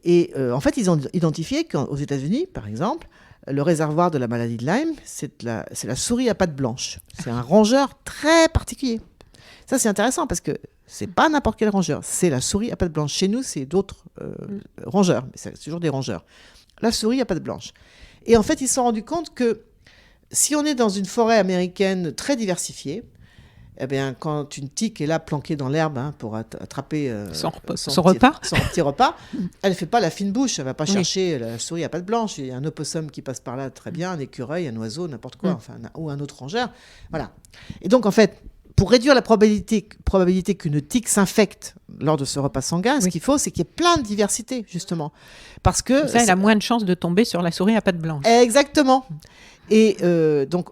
Speaker 2: et en fait ils ont identifié qu'aux États-Unis, par exemple, le réservoir de la maladie de Lyme, c'est la souris à pattes blanches. C'est un rongeur très particulier. Ça, c'est intéressant parce que c'est pas n'importe quel rongeur. C'est la souris à pattes blanches. Chez nous, c'est d'autres rongeurs, mais c'est toujours des rongeurs. La souris à pattes blanches. Et en fait, ils se sont rendus compte que si on est dans une forêt américaine très diversifiée, eh bien, quand une tique est là planquée dans l'herbe pour attraper
Speaker 1: son
Speaker 2: petit repas, elle ne fait pas la fine bouche, elle ne va pas chercher la souris à pattes blanches. Il y a un opossum qui passe par là très bien, un écureuil, un oiseau, n'importe quoi, ou un autre rongeur. Voilà. Et donc, en fait, pour réduire la probabilité qu'une tique s'infecte lors de ce repas sanguin, ce qu'il faut, c'est qu'il y ait plein de diversité, justement. Parce que
Speaker 1: ça, elle a moins de chances de tomber sur la souris à pattes blanches.
Speaker 2: Exactement. Et donc,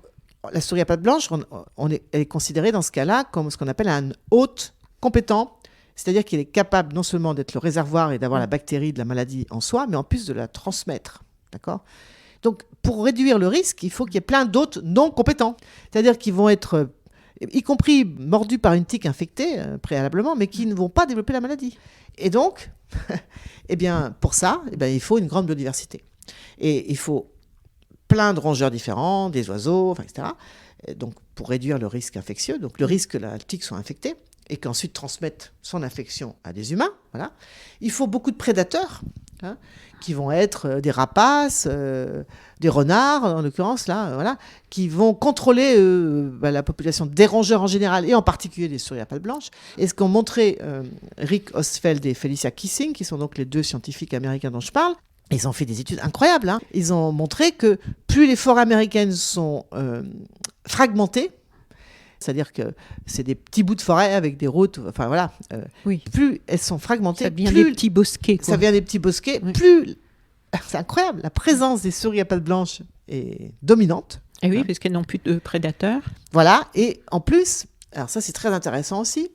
Speaker 2: la souris à pattes blanches, elle est considérée dans ce cas-là comme ce qu'on appelle un hôte compétent, c'est-à-dire qu'il est capable non seulement d'être le réservoir et d'avoir la bactérie de la maladie en soi, mais en plus de la transmettre. D'accord ? Donc, pour réduire le risque, il faut qu'il y ait plein d'hôtes non compétents, c'est-à-dire qu'ils vont être, y compris mordus par une tique infectée préalablement, mais qui ne vont pas développer la maladie. Et donc, pour ça, il faut une grande biodiversité. Et il faut plein de rongeurs différents, des oiseaux, etc. Et donc, pour réduire le risque infectieux, donc le risque que la tique soit infectée et qu'ensuite transmette son infection à des humains, voilà. Il faut beaucoup de prédateurs, qui vont être des rapaces, des renards, en l'occurrence, là, voilà, qui vont contrôler la population des rongeurs en général et en particulier des souris à pattes blanches. Et ce qu'ont montré Rick Ostfeld et Felicia Kissing, qui sont donc les deux scientifiques américains dont je parle, ils ont fait des études incroyables. Hein. Ils ont montré que plus les forêts américaines sont fragmentées, C'est-à-dire que c'est des petits bouts de forêt avec des routes. Enfin voilà.
Speaker 1: Oui.
Speaker 2: Plus elles sont fragmentées,
Speaker 1: Ça devient
Speaker 2: plus
Speaker 1: des petits bosquets, quoi.
Speaker 2: ça devient des petits bosquets.
Speaker 1: Oui.
Speaker 2: Plus c'est incroyable. La présence des souris à pattes blanches est dominante.
Speaker 1: Et oui, parce qu'elles n'ont plus de prédateurs.
Speaker 2: Voilà. Et en plus, alors ça c'est très intéressant aussi,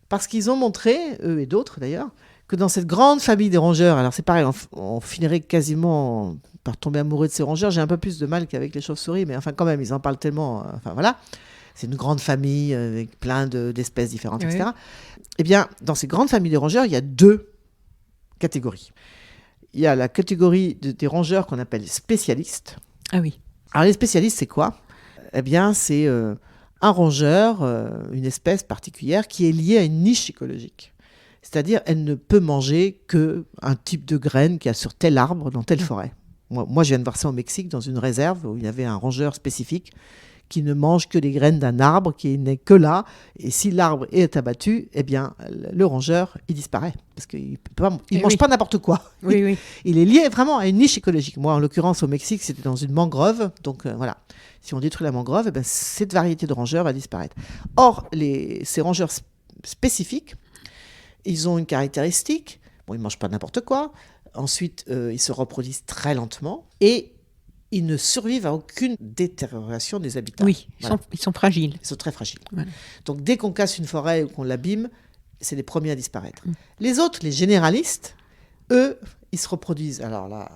Speaker 2: parce qu'ils ont montré, eux et d'autres d'ailleurs, que dans cette grande famille des rongeurs, alors c'est pareil, on finirait quasiment par tomber amoureux de ces rongeurs. J'ai un peu plus de mal qu'avec les chauves-souris, mais enfin quand même, ils en parlent tellement. Enfin voilà, c'est une grande famille avec plein d'espèces différentes,
Speaker 1: Oui.
Speaker 2: etc. Eh bien, dans ces grandes familles de rongeurs, il y a 2 catégories. Il y a la catégorie des rongeurs qu'on appelle spécialistes.
Speaker 1: Ah oui.
Speaker 2: Alors les spécialistes, c'est quoi ? Eh bien, c'est un rongeur, une espèce particulière qui est liée à une niche écologique. C'est-à-dire, elle ne peut manger qu'un type de graine qu'il y a sur tel arbre dans telle forêt. Moi, je viens de voir ça au Mexique, dans une réserve où il y avait un rongeur spécifique qui ne mange que les graines d'un arbre qui n'est que là. Et si l'arbre est abattu, eh bien, le rongeur, il disparaît. Parce qu'il ne mange pas n'importe quoi.
Speaker 1: Oui, oui.
Speaker 2: Il est lié vraiment à une niche écologique. Moi, en l'occurrence, au Mexique, c'était dans une mangrove. Donc, voilà. Si on détruit la mangrove, eh bien, cette variété de rongeurs va disparaître. Or, ces rongeurs spécifiques, ils ont une caractéristique. Bon, ils ne mangent pas n'importe quoi. Ensuite, ils se reproduisent très lentement. Et ils ne survivent à aucune détérioration des habitats.
Speaker 1: Oui,
Speaker 2: Voilà.
Speaker 1: ils sont fragiles.
Speaker 2: Ils sont très fragiles.
Speaker 1: Voilà.
Speaker 2: Donc, dès qu'on casse une forêt ou qu'on l'abîme, c'est les premiers à disparaître. Les autres, les généralistes, eux, ils se reproduisent. Alors là,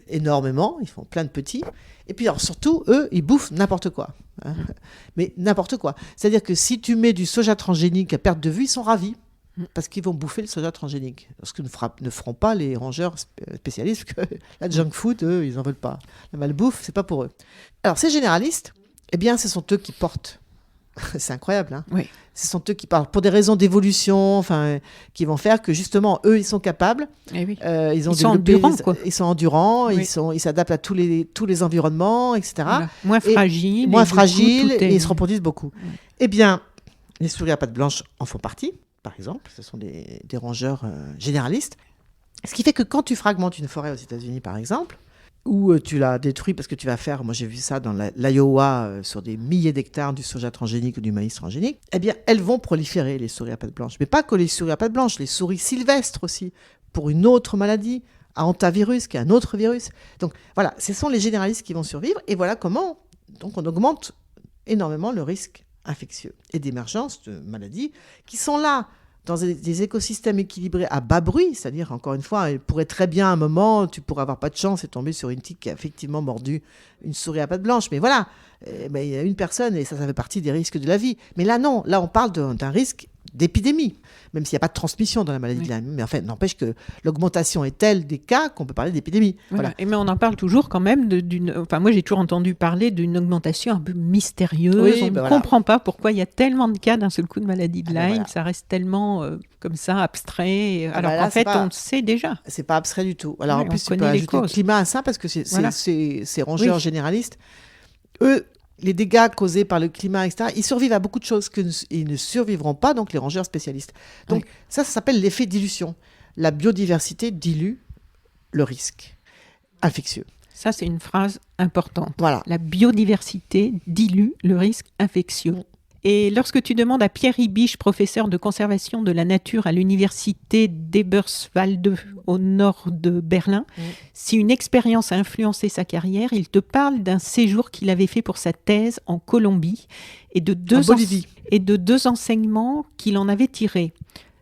Speaker 2: énormément. Ils font plein de petits. Et puis, alors, surtout, eux, ils bouffent n'importe quoi. Hein. Mais n'importe quoi. C'est-à-dire que si tu mets du soja transgénique à perte de vue, ils sont ravis. Parce qu'ils vont bouffer le soja transgénique. Ce que ne feront pas les rongeurs spécialistes, parce que la junk food, eux, ils n'en veulent pas. La malbouffe, c'est pas pour eux. Alors, ces généralistes, eh bien, ce sont eux qui portent. C'est incroyable, hein.
Speaker 1: Oui.
Speaker 2: Ce sont eux qui parlent pour des raisons d'évolution, enfin, qui vont faire que justement, eux, ils sont capables.
Speaker 1: Eh oui.
Speaker 2: Ils
Speaker 1: sont endurants, quoi.
Speaker 2: Ils sont endurants,
Speaker 1: Oui.
Speaker 2: ils s'adaptent à tous les environnements, etc.
Speaker 1: Voilà. Moins fragiles.
Speaker 2: Moins
Speaker 1: et du coup,
Speaker 2: fragiles,
Speaker 1: tout est-
Speaker 2: et ils se reproduisent beaucoup. Eh bien, les souris à pattes blanches en font partie. Par exemple, ce sont des rongeurs généralistes. Ce qui fait que quand tu fragmentes une forêt aux États-Unis, par exemple, ou tu la détruis parce que tu vas faire, moi j'ai vu ça dans l'Iowa, sur des milliers d'hectares du soja transgénique ou du maïs transgénique, eh bien elles vont proliférer, les souris à pattes blanches. Mais pas que les souris à pattes blanches, les souris sylvestres aussi, pour une autre maladie, à hantavirus, qui est un autre virus. Donc voilà, ce sont les généralistes qui vont survivre, et voilà comment donc, on augmente énormément le risque infectieux et d'émergence de maladies qui sont là dans des écosystèmes équilibrés à bas bruit, c'est-à-dire, encore une fois, il pourrait très bien, à un moment, tu pourrais avoir pas de chance et tomber sur une tique qui a effectivement mordu une souris à pattes blanches, mais voilà, il y a une personne et ça fait partie des risques de la vie. Mais là, non, là, on parle d'un risque d'épidémie, même s'il n'y a pas de transmission dans la maladie de Lyme. Mais en fait, n'empêche que l'augmentation est telle des cas qu'on peut parler d'épidémie.
Speaker 1: Voilà. Et mais on en parle toujours quand même Enfin, moi, j'ai toujours entendu parler d'une augmentation un peu mystérieuse.
Speaker 2: Oui,
Speaker 1: on ne comprend pas pourquoi il y a tellement de cas d'un seul coup de maladie de Lyme.
Speaker 2: Voilà.
Speaker 1: Ça reste tellement comme ça abstrait. Alors
Speaker 2: là,
Speaker 1: qu'en fait, on le sait déjà.
Speaker 2: C'est pas abstrait du tout. Alors
Speaker 1: Oui,
Speaker 2: en plus,
Speaker 1: on
Speaker 2: tu peux
Speaker 1: connaît les
Speaker 2: ajouter le
Speaker 1: causes.
Speaker 2: climat à ça parce que
Speaker 1: Voilà.
Speaker 2: ces rongeurs généralistes, eux, les dégâts causés par le climat, etc., ils survivent à beaucoup de choses qu'ils ne survivront pas, donc les rongeurs spécialistes. Donc ça s'appelle l'effet dilution. La biodiversité dilue le risque infectieux.
Speaker 1: Ça, c'est une phrase importante.
Speaker 2: Voilà.
Speaker 1: La biodiversité dilue le risque infectieux. Et lorsque tu demandes à Pierre Ibisch, professeur de conservation de la nature à l'université d'Eberswalde au nord de Berlin, si une expérience a influencé sa carrière, il te parle d'un séjour qu'il avait fait pour sa thèse en Colombie et de deux enseignements qu'il en avait tirés.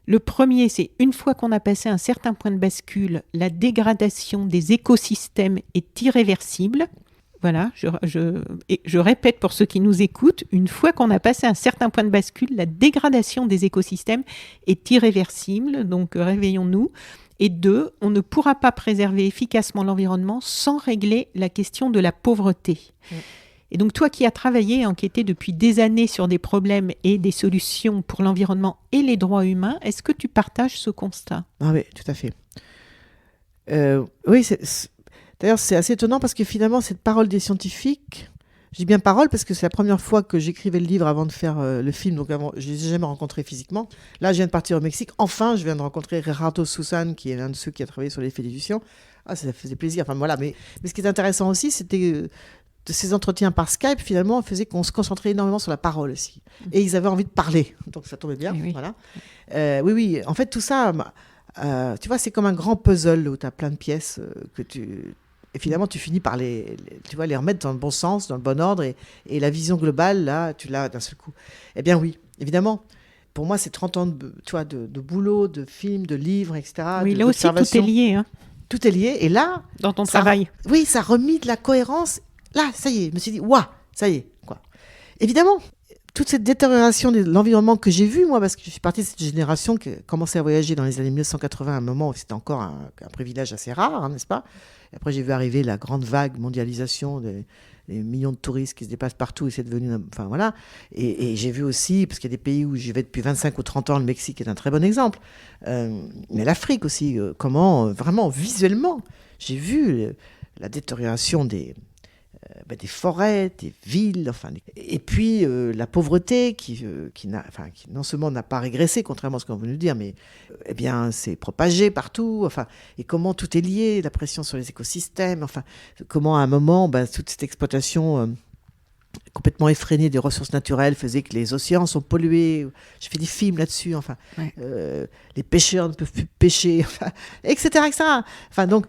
Speaker 1: Le premier, c'est une fois qu'on a passé un certain point de bascule, la dégradation des écosystèmes est irréversible. Voilà, je répète pour ceux qui nous écoutent, une fois qu'on a passé un certain point de bascule, la dégradation des écosystèmes est irréversible, donc réveillons-nous. Et 2, on ne pourra pas préserver efficacement l'environnement sans régler la question de la pauvreté. Et donc toi qui as travaillé et enquêté depuis des années sur des problèmes et des solutions pour l'environnement et les droits humains, est-ce que tu partages ce constat ?
Speaker 2: Ah oui, tout à fait. Oui, d'ailleurs, c'est assez étonnant parce que finalement, cette parole des scientifiques, je dis bien parole parce que c'est la première fois que j'écrivais le livre avant de faire le film, donc avant, je ne les ai jamais rencontrés physiquement. Là, je viens de partir au Mexique. Enfin, je viens de rencontrer Gerardo Susan, qui est l'un de ceux qui a travaillé sur l'effet dilution. Ah, ça faisait plaisir. Enfin, voilà. Mais ce qui est intéressant aussi, c'était de ces entretiens par Skype, finalement, faisait qu'on se concentrait énormément sur la parole aussi. Et ils avaient envie de parler. Donc, ça tombait bien.
Speaker 1: Oui.
Speaker 2: Voilà. Oui. En fait, tout ça, tu vois, c'est comme un grand puzzle où tu as plein de pièces et finalement, tu finis par les remettre dans le bon sens, dans le bon ordre. Et la vision globale, là, tu l'as d'un seul coup. Eh bien, oui, évidemment. Pour moi, c'est 30 ans de boulot, de films, de livres, etc.
Speaker 1: Oui, là aussi, tout est lié. Hein.
Speaker 2: Tout est lié. Et là...
Speaker 1: Dans ton travail.
Speaker 2: Oui, ça a remis de la cohérence. Là, ça y est, je me suis dit, waouh, ça y est, quoi. Évidemment, toute cette détérioration de l'environnement que j'ai vue, moi, parce que je suis partie de cette génération qui a commencé à voyager dans les années 1980, à un moment où c'était encore un privilège assez rare, hein, n'est-ce pas ? Et après, j'ai vu arriver la grande vague mondialisation des millions de touristes qui se déplacent partout, et c'est devenu... Enfin, voilà. Et j'ai vu aussi, parce qu'il y a des pays où j'y vais depuis 25 ou 30 ans, le Mexique est un très bon exemple, mais l'Afrique aussi, comment, vraiment, visuellement, j'ai vu la détérioration des forêts, des villes, et puis la pauvreté qui non seulement n'a pas régressé, contrairement à ce qu'on veut nous dire, mais eh bien, c'est propagé partout, et comment tout est lié, la pression sur les écosystèmes, comment à un moment, toute cette exploitation complètement effrénée des ressources naturelles faisait que les océans sont pollués. J'ai fait des films là-dessus, les pêcheurs ne peuvent plus pêcher, etc., etc. Donc,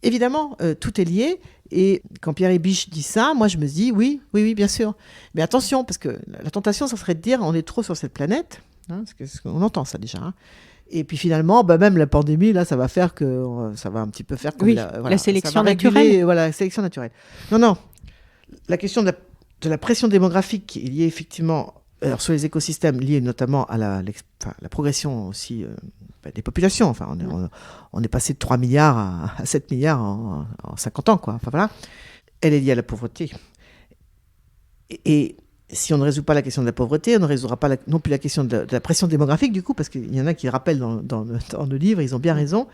Speaker 2: évidemment, tout est lié. Et quand Pierre Ibiche dit ça, moi je me dis oui, bien sûr. Mais attention, parce que la tentation, ça serait de dire on est trop sur cette planète. Hein, parce qu'on entend ça déjà. Hein. Et puis finalement, même la pandémie, là, ça va faire que ça va un petit peu faire comme
Speaker 1: la sélection naturelle.
Speaker 2: Voilà, la sélection naturelle. Non. La question de la pression démographique qui est liée effectivement sur les écosystèmes, liée notamment à la progression aussi des populations. On est passé de 3 milliards à 7 milliards en 50 ans, quoi. Voilà. Elle est liée à la pauvreté. Et si on ne résout pas la question de la pauvreté, on ne résoudra pas non plus la question de la pression démographique, du coup, parce qu'il y en a qui rappellent dans le livre, ils ont bien raison.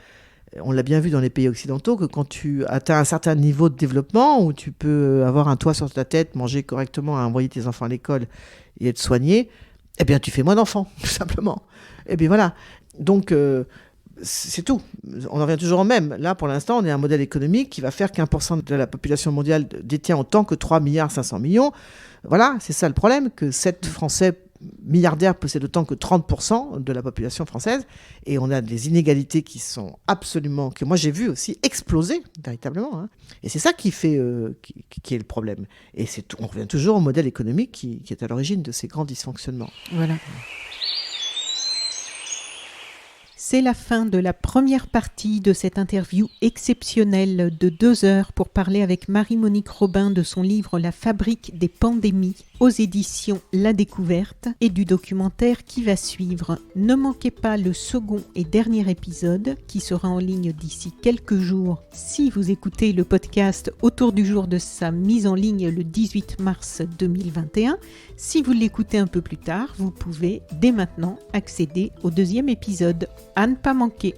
Speaker 2: On l'a bien vu dans les pays occidentaux, que quand tu atteins un certain niveau de développement, où tu peux avoir un toit sur ta tête, manger correctement, envoyer tes enfants à l'école et être soigné, eh bien, tu fais moins d'enfants, tout simplement. Et bien voilà. Donc, c'est tout. On en revient toujours au même. Là, pour l'instant, on est un modèle économique qui va faire qu'1% de la population mondiale détient autant que 3,5 milliards. Voilà, c'est ça le problème, que 7 Français milliardaires possèdent autant que 30% de la population française. Et on a des inégalités qui sont absolument... que moi, j'ai vu aussi exploser, véritablement. Hein. Et c'est ça qui est le problème. Et on revient toujours au modèle économique qui est à l'origine de ces grands dysfonctionnements.
Speaker 1: Voilà. C'est la fin de la première partie de cette interview exceptionnelle de 2 heures pour parler avec Marie-Monique Robin de son livre « La fabrique des pandémies » aux éditions La Découverte et du documentaire qui va suivre. Ne manquez pas le second et dernier épisode qui sera en ligne d'ici quelques jours si vous écoutez le podcast autour du jour de sa mise en ligne le 18 mars 2021. Si vous l'écoutez un peu plus tard, vous pouvez dès maintenant accéder au 2e épisode. À ne pas manquer.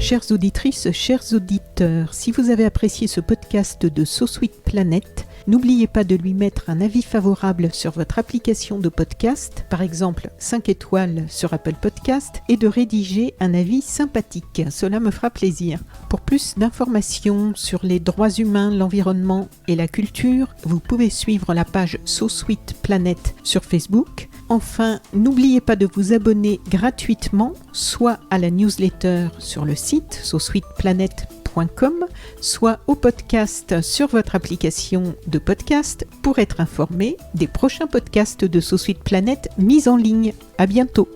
Speaker 1: Chères auditrices, chers auditeurs, si vous avez apprécié ce podcast de So Sweet Planet, n'oubliez pas de lui mettre un avis favorable sur votre application de podcast, par exemple 5 étoiles sur Apple Podcast, et de rédiger un avis sympathique. Cela me fera plaisir. Pour plus d'informations sur les droits humains, l'environnement et la culture, vous pouvez suivre la page So Sweet Planet sur Facebook. Enfin, n'oubliez pas de vous abonner gratuitement, soit à la newsletter sur le site sosweetplanet.com, soit au podcast sur votre application de podcast pour être informé des prochains podcasts de So Sweet Planet mis en ligne. À bientôt.